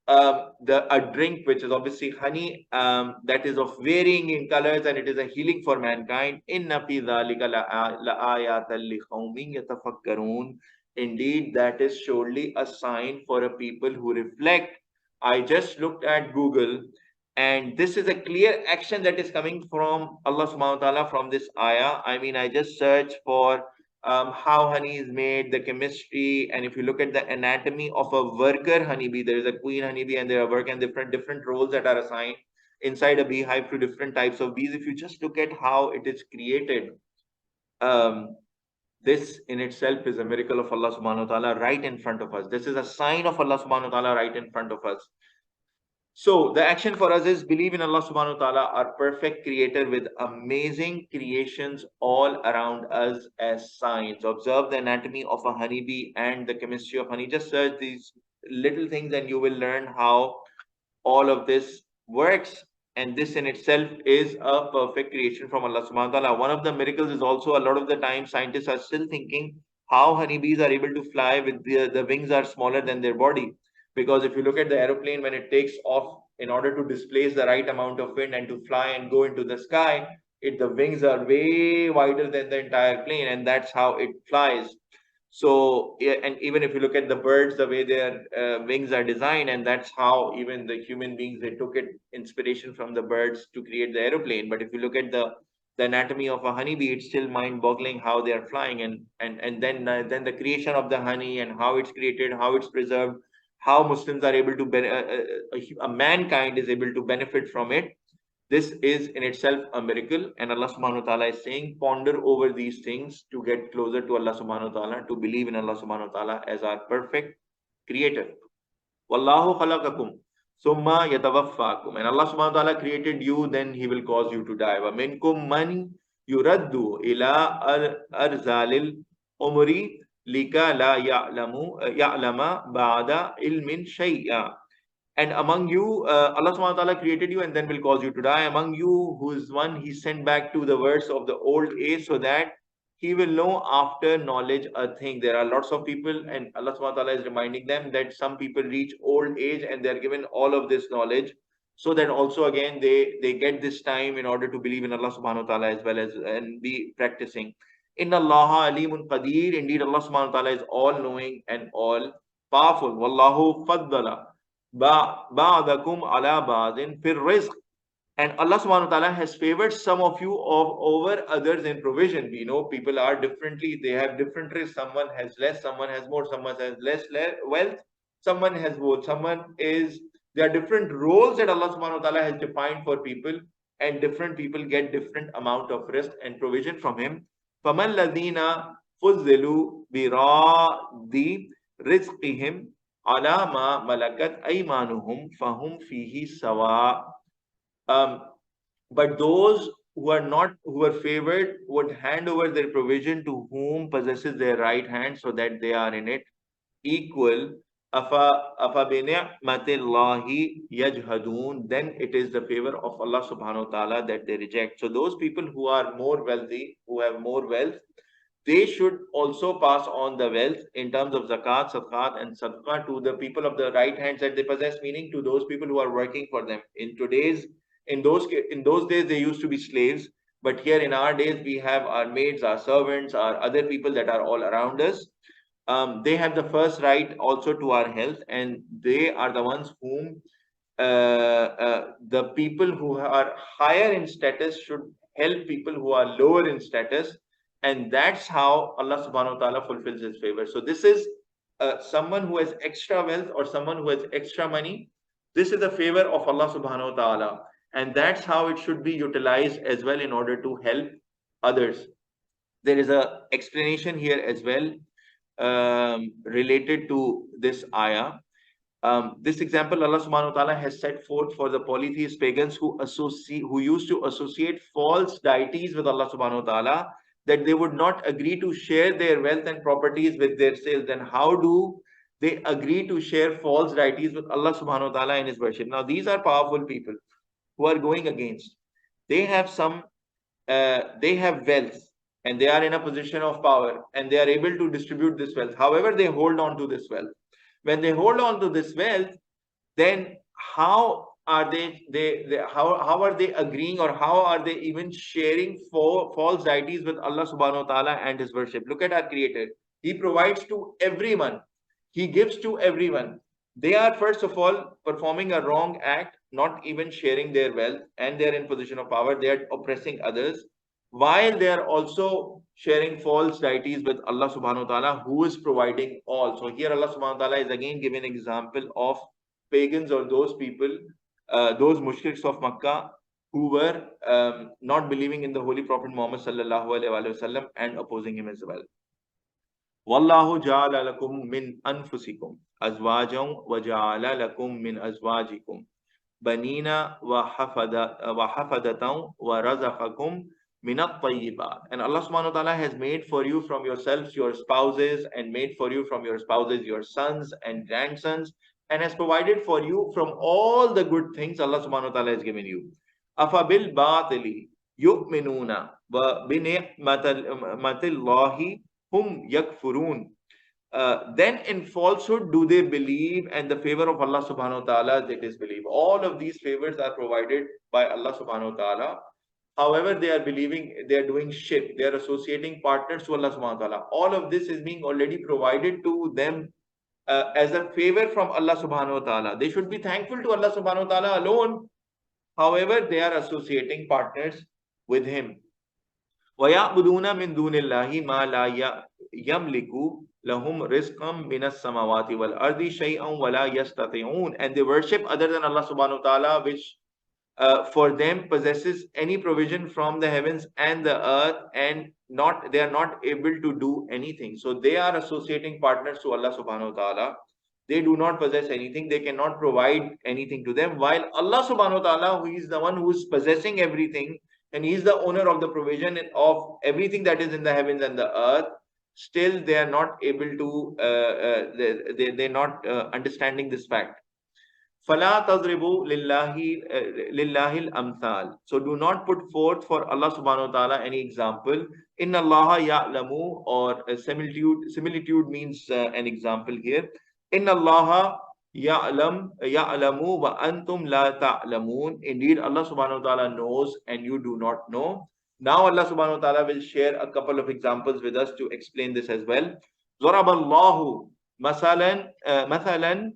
a drink which is obviously honey, that is of varying in colors, and it is a healing for mankind. Inna fi dhalika la'ayatan liqaumin yatafakkarun. Indeed, that is surely a sign for a people who reflect. I just looked at Google, and this is a clear action that is coming from Allah subhanahu wa ta'ala from this ayah. I mean, I just searched for how honey is made, the chemistry, and if you look at the anatomy of a worker honeybee, there is a queen honeybee and there are work and different roles that are assigned inside a beehive to different types of bees. If you just look at how it is created, this in itself is a miracle of Allah subhanahu wa ta'ala right in front of us. This is a sign of Allah subhanahu wa ta'ala right in front of us. So the action for us is believe in Allah subhanahu wa ta'ala, our perfect creator with amazing creations all around us as signs. Observe the anatomy of a honeybee and the chemistry of honey. Just search these little things and you will learn how all of this works. And this in itself is a perfect creation from Allah subhanahu wa ta'ala. One of the miracles is also a lot of the time scientists are still thinking how honeybees are able to fly with the wings are smaller than their body. Because if you look at the aeroplane, when it takes off, in order to displace the right amount of wind and to fly and go into the sky, the wings are way wider than the entire plane, and that's how it flies. So, and even if you look at the birds, the way their wings are designed, and that's how even the human beings, they took it inspiration from the birds to create the aeroplane. But if you look at the anatomy of a honeybee, it's still mind-boggling how they are flying, and then the creation of the honey and how it's created, how it's preserved, how Muslims are able to mankind is able to benefit from it. This is in itself a miracle, and Allah subhanahu wa ta'ala is saying, ponder over these things to get closer to Allah subhanahu wa ta'ala, to believe in Allah subhanahu wa ta'ala as our perfect creator. Wallahu khalaqakum summa yatawaffakum. And Allah subhanahu wa ta'ala created you, then He will cause you to die. Wa minkum man yuraddu ila arzalil umri lika la ya'lama ba'da ilmin shay'a. And among you, Allah subhanahu wa ta'ala created you and then will cause you to die. Among you, who is one He sent back to the verse of the old age, so that He will know after knowledge a thing. There are lots of people, and Allah subhanahu wa ta'ala is reminding them that some people reach old age and they are given all of this knowledge, so that also again they get this time in order to believe in Allah subhanahu wa ta'ala as well as and be practicing. Inna Allaha alimun qadir. Indeed, Allah subhanahu wa ta'ala is all knowing and all powerful. Wallahu faddala ba'dakum ala ba'din fir rizq. And Allah subhanahu wa ta'ala has favored some of you over others in provision. We know people are differently, they have different risks. Someone has less, someone has more, someone has less wealth, someone has both, there are different roles that Allah subhanahu wa ta'ala has defined for people, and different people get different amount of risk and provision from Him. فَمَنْ الَّذِينَ فُضِّلُوا بِرَادِّ رِزْقِهِمْ عَلَى مَا مَلَكَتْ أَيْمَانُهُمْ فَهُمْ فِيهِ سَوَاءٌ. But those who are favored would hand over their provision to whom possesses their right hand, so that they are in it equal. Afa bi ni'matillahi yajhadun. Then it is the favor of Allah subhanahu wa ta'ala that they reject. So those people who are more wealthy, who have more wealth, they should also pass on the wealth in terms of zakat, sadaqat, and sadaqah to the people of the right hands that they possess, meaning to those people who are working for them. In those days, they used to be slaves, but here in our days, we have our maids, our servants, our other people that are all around us. They have the first right also to our health, and they are the ones whom the people who are higher in status should help people who are lower in status, and that's how Allah subhanahu wa ta'ala fulfills His favor. So this is someone who has extra wealth or someone who has extra money. This is the favor of Allah subhanahu wa ta'ala, and that's how it should be utilized as well in order to help others. There is a explanation here as well related to this ayah. This example Allah subhanahu wa ta'ala has set forth for the polytheist pagans who used to associate false deities with Allah subhanahu wa ta'ala, that they would not agree to share their wealth and properties with their sales. And how do they agree to share false deities with Allah subhanahu wa ta'ala in his worship. Now these are powerful people who are going against. They have they have wealth, and they are in a position of power, and they are able to distribute this wealth. However, they hold on to this wealth. When they hold on to this wealth, then how are how are they agreeing, or how are they even sharing false deities with Allah subhanahu wa ta'ala and his worship? Look at our creator. He provides to everyone. He gives to everyone. They are first of all performing a wrong act, not even sharing their wealth, and they are in position of power. They are oppressing others, while they are also sharing false deities with Allah subhanahu wa ta'ala, who is providing all. So here Allah subhanahu wa ta'ala is again giving an example of pagans, or those people, those mushriks of Makkah, who were not believing in the Holy Prophet Muhammad sallallahu alaihi wasallam and opposing him as well. Wallahu ja'ala lakum min anfusikum azwajan wa ja'ala lakum min azwajikum banina wa hafadatan wa razaqakum min at-tayyibat. And Allah subhanahu wa ta'ala has made for you from yourselves your spouses, and made for you from your spouses your sons and grandsons, and has provided for you from all the good things Allah subhanahu wa ta'ala has given you. Afa bil batili yu'minuna wa bi ni'matillahi hum yakfurun. Then in falsehood do they believe, and the favor of Allah subhanahu wa ta'ala they disbelieve. All of these favors are provided by Allah subhanahu wa ta'ala. However, they are believing, they are doing shirk, they are associating partners to Allah subhanahu wa ta'ala. All of this is being already provided to them as a favor from Allah subhanahu wa ta'ala. They should be thankful to Allah subhanahu wa ta'ala alone. However, they are associating partners with him. وَيَعْبُدُونَ مِن دُونِ اللَّهِ مَا لَا يَمْلِكُ لَهُمْ رِزْقًا مِنَ السَّمَاوَاتِ وَالْأَرْضِ شَيْئًا وَلَا يَسْتَطِعُونَ. And they worship other than Allah subhanahu wa ta'ala, which for them possesses any provision from the heavens and the earth, and they are not able to do anything. So they are associating partners to Allah subhanahu wa ta'ala. They do not possess anything, they cannot provide anything to them, while Allah subhanahu wa ta'ala, who is the one who is possessing everything, and he is the owner of the provision of everything that is in the heavens and the earth, still they are not able to they're not understanding this fact. فَلَا تَضْرِبُوا لِلَّهِ الْأَمْثَالِ. So do not put forth for Allah subhanahu wa ta'ala any example. إِنَّ اللَّهَ يَعْلَمُ, or similitude means an example here. إِنَّ اللَّهَ يَعْلَمُ وَأَنْتُمْ لَا تَعْلَمُونَ. Indeed, Allah subhanahu wa ta'ala knows and you do not know. Now Allah subhanahu wa ta'ala will share a couple of examples with us to explain this as well. ضَرَبَ اللَّهُ مَثَلًا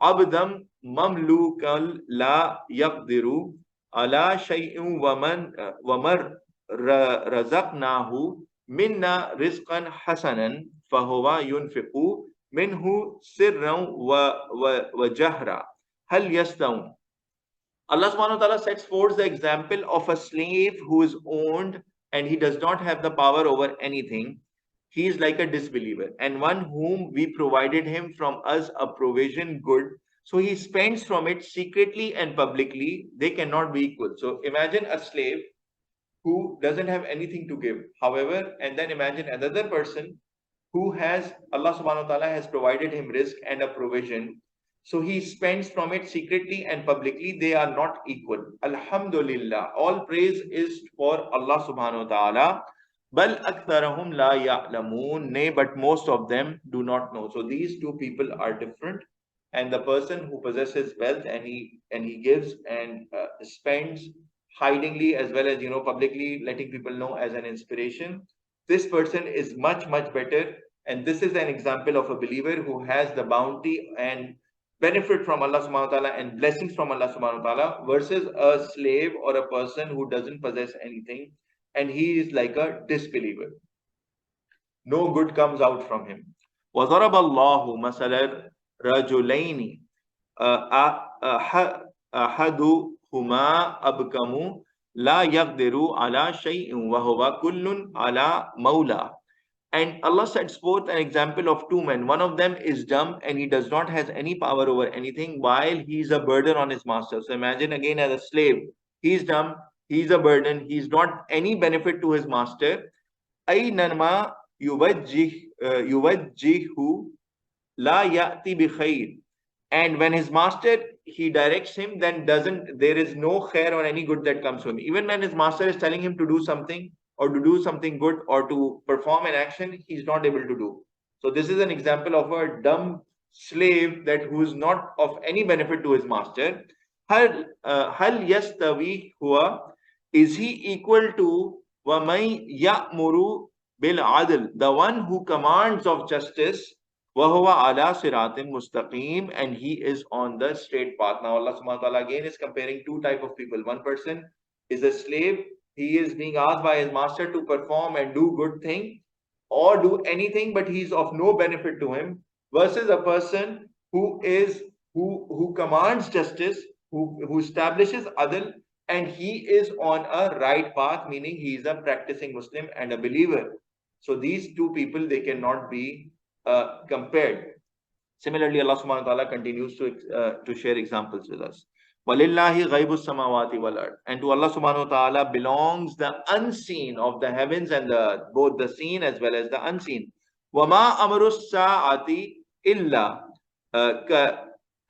عَبْدًا مَمْلُوكًا لَا يَقْدِرُ عَلَى شَيْءٍ وَمَنْ رَزَقْنَاهُ مِنَّا رِزْقًا حَسَنًا فَهُوَ يُنْفِقُ minhu sirran wa jahra hal yastaun. Allah subhanahu wa ta'ala sets forth the example of a slave who is owned and he does not have the power over anything. He is like a disbeliever, and one whom we provided him from us a provision good, so he spends from it secretly and publicly. They cannot be equal. So imagine a slave who doesn't have anything to give, however, and then imagine another person who has, Allah subhanahu wa ta'ala has provided him rizq and a provision, so he spends from it secretly and publicly. They are not equal. Alhamdulillah, all praise is for Allah subhanahu wa ta'ala. Bal aktharahum la ya'lamun. Nay, but most of them do not know. So these two people are different, and the person who possesses wealth and he gives and spends hidingly as well as publicly, letting people know as an inspiration, this person is much better. And this is an example of a believer who has the bounty and benefit from Allah subhanahu wa ta'ala and blessings from Allah subhanahu wa ta'ala, versus a slave or a person who doesn't possess anything and he is like a disbeliever. No good comes out from him. وَضَرَبَ اللَّهُ مَثَلًا رَجُلَيْنِ أَحَدُهُمَا أَبْكَمُ لَا يَقْدِرُ عَلَى شَيْءٍ وَهُوَ كُلٌّ عَلَى مَوْلَى. And Allah sets forth an example of two men. One of them is dumb and he does not have any power over anything, while he is a burden on his master. So imagine again, as a slave, he is dumb, he is a burden, he is not any benefit to his master. أَيْنَمَا يُوَجِّهُ La ya'ti bi khair. And when his master, he directs him, then there is no khair or any good that comes from him. Even when his master is telling him to do something or to do something good or to perform an action, he's not able to do. So this is an example of a dumb slave that who is not of any benefit to his master. Hal yastawi huwa, is he equal to wa may ya'muru bil adl, the one who commands of justice, وَهُوَ عَلَى صِرَاطٍ مُسْتَقِيمٍ, and he is on the straight path. Now Allah subhanahu wa ta'ala again is comparing two type of people. One person is a slave. He is being asked by his master to perform and do good thing or do anything, but he's of no benefit to him, versus a person who commands justice, who establishes adl, and he is on a right path, meaning he is a practicing Muslim and a believer. So these two people, they cannot be compared. Similarly, Allah subhanahu wa ta'ala continues to share examples with us. وَلِلَّهِ غَيْبُ السَّمَاوَاتِ وَالْأَرْضِ, and to Allah subhanahu wa ta'ala belongs the unseen of the heavens and the earth, both the seen as well as the unseen. وَمَا أَمْرُ السَّاعَةِ إِلَّا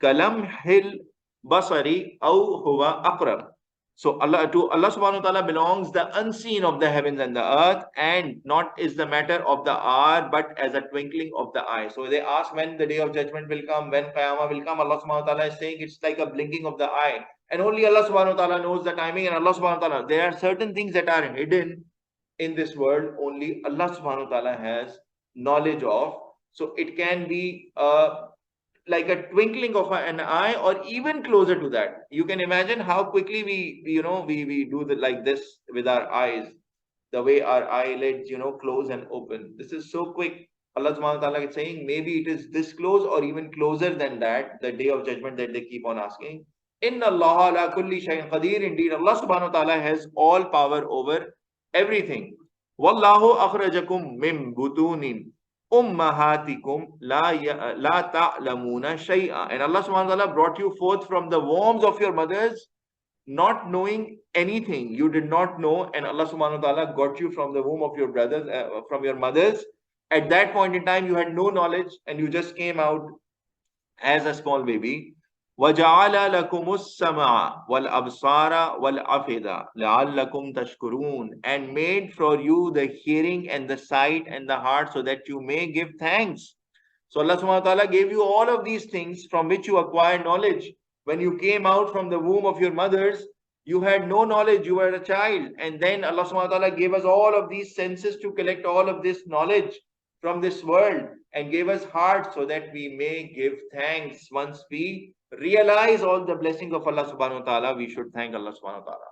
كَلَمْحِ الْبَصَرِ أَوْ هُوَ أَقْرَبُ. So to Allah subhanahu wa ta'ala belongs the unseen of the heavens and the earth, and not is the matter of the hour, but as a twinkling of the eye. So they ask when the day of judgment will come, when Qiyamah will come. Allah subhanahu wa ta'ala is saying it's like a blinking of the eye. And only Allah subhanahu wa ta'ala knows the timing, and Allah subhanahu wa ta'ala, there are certain things that are hidden in this world, only Allah subhanahu wa ta'ala has knowledge of. So it can be like a twinkling of an eye, or even closer to that. You can imagine how quickly we do like this with our eyes, the way our eyelids close and open. This is so quick. Allah subhanahu wa ta'ala is saying maybe it is this close or even closer than that, the day of judgment that they keep on asking. Inna Allah ala kulli shay'in qadir. Indeed, Allah subhanahu wa ta'ala has all power over everything. Wallahu akhrajakum min butunin ummahatikum la ta'lamuna shay'a. And Allah subhanahu wa ta'ala brought you forth from the wombs of your mothers, not knowing anything. You did not know, and Allah subhanahu wa ta'ala got you from the womb of your brothers, from your mothers. At that point in time, you had no knowledge, and you just came out as a small baby. وَجَعَلَ لَكُمُ السَّمْعَ وَالْأَبْصَارَ وَالْأَفْئِدَةَ لَعَلَّكُمْ تَشْكُرُونَ, and made for you the hearing and the sight and the heart, so that you may give thanks. So Allah subhanahu wa ta'ala gave you all of these things from which you acquire knowledge. When you came out from the womb of your mothers, you had no knowledge, you were a child. And then Allah subhanahu wa ta'ala gave us all of these senses to collect all of this knowledge from this world, and gave us hearts so that we may give thanks. Once we realize all the blessings of Allah subhanahu wa ta'ala, we should thank Allah subhanahu wa ta'ala.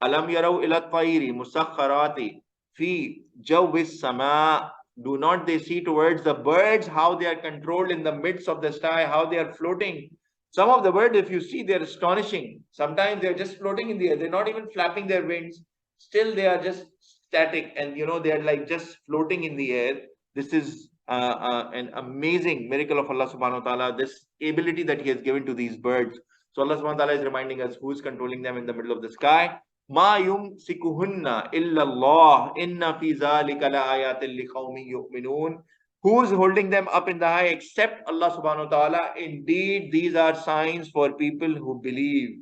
Alam yarau ila at-tayri musakharati fi jawwis sama. Do not they see towards the birds, how they are controlled in the midst of the sky, how they are floating. Some of the birds, if you see, they are astonishing. Sometimes they are just floating in the air. They're not even flapping their wings. Still, they are just static, and they are like just floating in the air. This is an amazing miracle of Allah subhanahu wa ta'ala, this ability that He has given to these birds. So Allah subhanahu wa ta'ala is reminding us who is controlling them in the middle of the sky. Ma yumsikuhunna illa Allah, inna fi zalika la ayatin liqaumin yu'minun. Who is holding them up in the high except Allah subhanahu wa ta'ala? Indeed, these are signs for people who believe.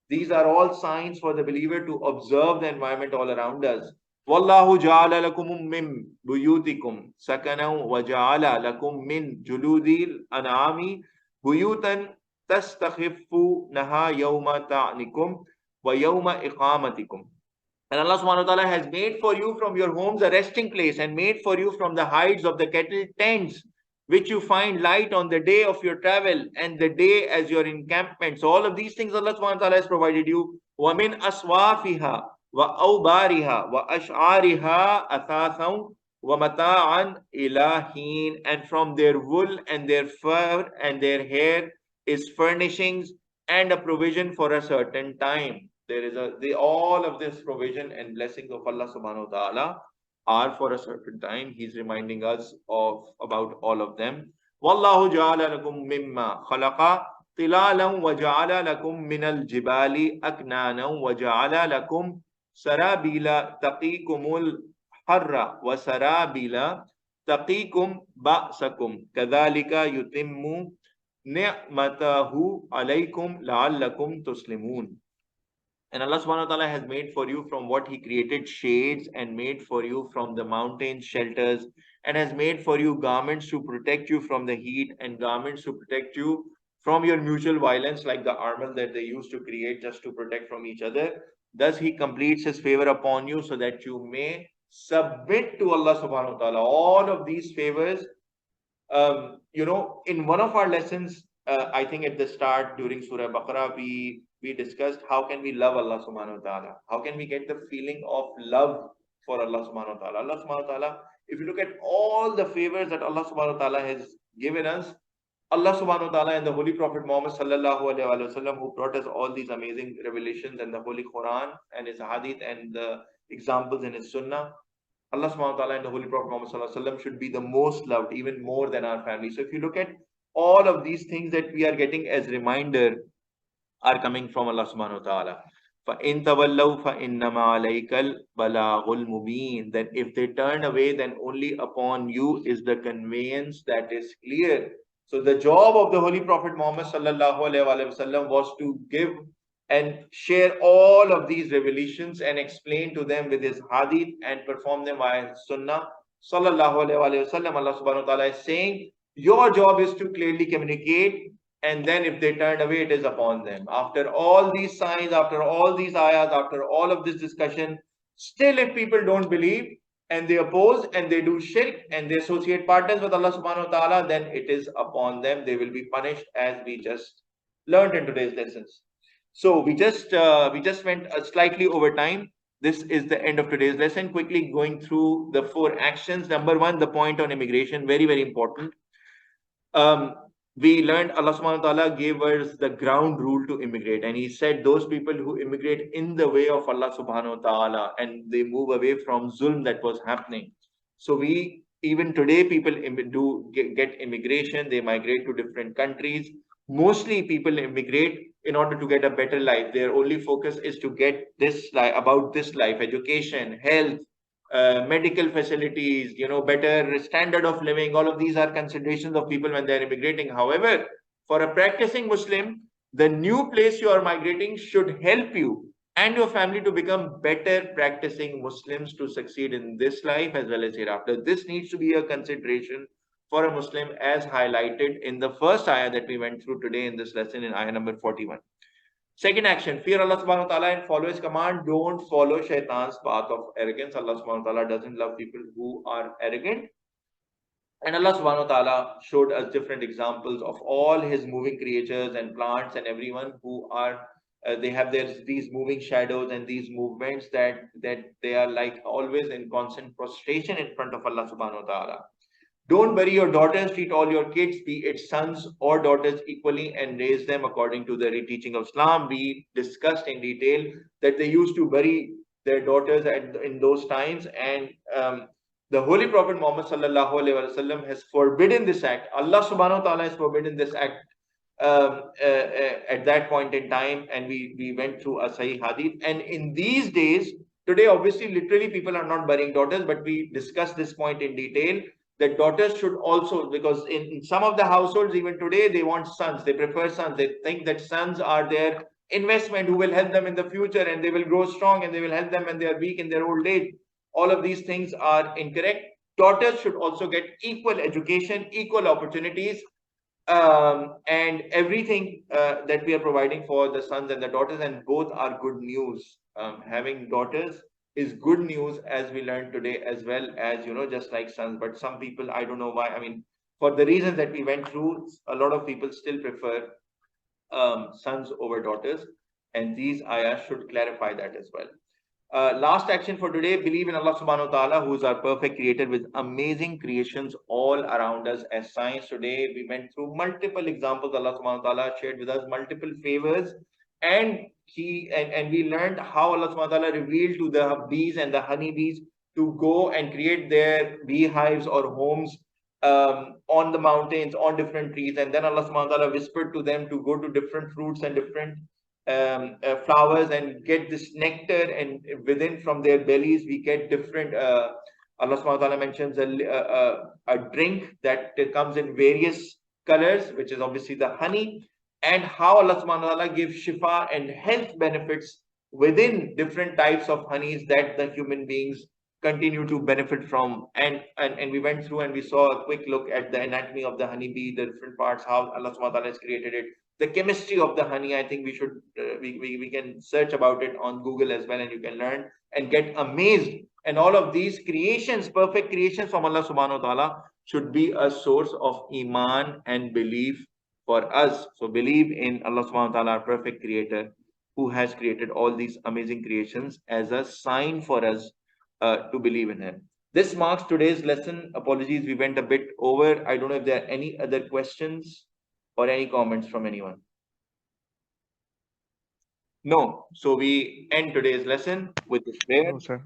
These are all signs for the believer to observe the environment all around us. Wallahu ja'ala lakum min buyutikum sakana wa ja'ala lakum min juludil an'ami buyutan tastakhiffunaha yawma ta'nikum wa yawma iqamatikum. And Allah subhanahu wa ta'ala has made for you from your homes a resting place, and made for you from the hides of the cattle tents, which you find light on the day of your travel and the day as your encampment. So all of these things Allah subhanahu wa ta'ala has provided you. وَمِنْ أَصْوَافِهَا وَأَوْبَارِهَا وَأَشْعَارِهَا أَثَاثًا وَمَتَاعًا إِلَى حِينٍ. And from their wool and their fur and their hair is furnishings and a provision for a certain time. There is all of this provision and blessings of Allah subhanahu wa ta'ala are for a certain time. He's reminding us about all of them. Wallahu ja'ala lakum mimma khalaqa tilalan wa ja'ala lakum minal jibali aknanan wa ja'ala lakum sarabila taqikumul harra wa sarabila taqikum ba'sakum kadhalika yutimmu ni'matahu alaykum la'allakum tuslimun. And Allah subhanahu wa ta'ala has made for you from what He created shades, and made for you from the mountains shelters, and has made for you garments to protect you from the heat, and garments to protect you from your mutual violence, like the armor that they used to create just to protect from each other. Thus He completes His favor upon you so that you may submit to Allah subhanahu wa ta'ala. All of these favors, in one of our lessons, I think at the start during Surah Baqarah, we discussed how can we love Allah subhanahu wa ta'ala? How can we get the feeling of love for Allah subhanahu wa ta'ala? Allah subhanahu wa ta'ala, if you look at all the favors that Allah subhanahu wa ta'ala has given us, Allah subhanahu wa ta'ala and the Holy Prophet Muhammad sallallahu alaihi wasallam, who brought us all these amazing revelations and the Holy Quran and His Hadith and the examples in His Sunnah, Allah subhanahu wa ta'ala and the Holy Prophet Muhammad sallallahu alaihi wasallam should be the most loved, even more than our family. So if you look at all of these things that we are getting as reminder are coming from Allah subhanahu wa ta'ala. فَإِن تَوَلَّوْا فَإِنَّمَا عَلَيْكَ الْبَلَاغُ الْمُبِينُ. Then if they turn away, then only upon you is the conveyance that is clear. So the job of the Holy Prophet Muhammad sallallahu alaihi wasallam was to give and share all of these revelations and explain to them with his hadith and perform them via his sunnah sallallahu alaihi wasallam. Allah subhanahu wa ta'ala is saying, your job is to clearly communicate, and then if they turn away, it is upon them. After all these signs, after all these ayahs, after all of this discussion, still if people don't believe and they oppose and they do shirk and they associate partners with Allah subhanahu wa ta'ala, then it is upon them. They will be punished, as we just learned in today's lessons. So we just went slightly over time. This is the end of today's lesson. Quickly going through the 4 actions. Number 1, the point on immigration, very, very important. We learned Allah subhanahu wa ta'ala gave us the ground rule to immigrate, and He said those people who immigrate in the way of Allah subhanahu wa ta'ala and they move away from zulm that was happening. So even today people do get immigration, they migrate to different countries. Mostly people immigrate in order to get a better life. Their only focus is to get this life, about this life, education, health, medical facilities, better standard of living. All of these are considerations of people when they're immigrating. However, for a practicing Muslim, the new place you are migrating should help you and your family to become better practicing Muslims, to succeed in this life as well as hereafter. This needs to be a consideration for a Muslim, as highlighted in the first ayah that we went through today in this lesson, in ayah number 41. Second action, fear Allah subhanahu wa ta'ala and follow His command. Don't follow shaitan's path of arrogance. Allah subhanahu wa ta'ala doesn't love people who are arrogant. And Allah subhanahu wa ta'ala showed us different examples of all His moving creatures and plants and everyone who are, they have these moving shadows and these movements that they are like always in constant prostration in front of Allah subhanahu wa ta'ala. Don't bury your daughters, treat all your kids, be it sons or daughters, equally and raise them according to the teaching of Islam. We discussed in detail that they used to bury their daughters in those times, and the Holy Prophet Muhammad sallallahu alaihi wasallam has forbidden this act. Allah subhanahu wa ta'ala has forbidden this act at that point in time, and we went through a Sahih Hadith. And in these days, today obviously literally people are not burying daughters, but we discussed this point in detail, that daughters should also, because in some of the households even today they want sons, they prefer sons, they think that sons are their investment who will help them in the future and they will grow strong and they will help them when they are weak in their old age. All of these things are incorrect. Daughters should also get equal education, equal opportunities, and everything that we are providing for the sons and the daughters, and both are good news. Having daughters is good news, as we learned today, as well as, just like sons. But some people, I don't know why, for the reasons that we went through, a lot of people still prefer sons over daughters, and these ayahs should clarify that as well. Last action for today, believe in Allah subhanahu wa ta'ala, who is our perfect creator with amazing creations all around us. As science today, we went through multiple examples. Allah subhanahu wa ta'ala shared with us multiple favors, and we learned how Allah subhanahu wa ta'ala revealed to the bees and the honeybees to go and create their beehives or homes on the mountains, on different trees. And then Allah subhanahu wa ta'ala whispered to them to go to different fruits and different flowers and get this nectar, and within from their bellies we get different Allah SWT mentions a drink that comes in various colors, which is obviously the honey, and how Allah SWT gives shifa and health benefits within different types of honeys that the human beings continue to benefit from. And we went through and we saw a quick look at the anatomy of the honeybee, the different parts, how Allah SWT has created it, the chemistry of the honey. I think we should we can search about it on Google as well, and you can learn and get amazed. And all of these creations, perfect creations from Allah subhanahu wa ta'ala, should be a source of Iman and belief for us. So believe in Allah subhanahu wa ta'ala, our perfect creator, who has created all these amazing creations, as a sign for us to believe in him. This marks today's lesson. Apologies, we went a bit over. I don't know if there are any other questions or any comments from anyone. No. So we end today's lesson with this prayer. No, sir.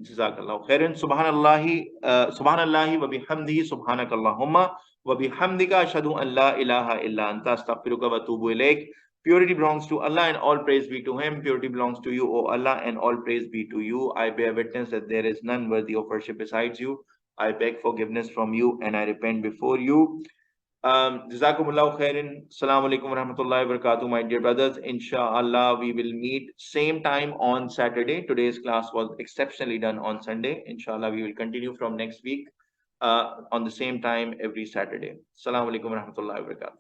Jazakallahu khairan. Subhanallahi wa bihamdihi, subhanakallahumma wa bihamdika, ashhadu an la ilaha illa anta, astaghfiruka wa atubu ilaik. Purity belongs to Allah and all praise be to him. Purity belongs to you, O Allah, and all praise be to you. I bear witness that there is none worthy of worship besides you. I beg forgiveness from you and I repent before you. Jazakumullahu khairan. Assalamu alaikum warahmatullahi wabarakatuh, my dear brothers. InshaAllah, we will meet same time on Saturday. Today's class was exceptionally done on Sunday. InshaAllah, we will continue from next week on the same time every Saturday. Assalamu alaikum warahmatullahi wabarakatuh.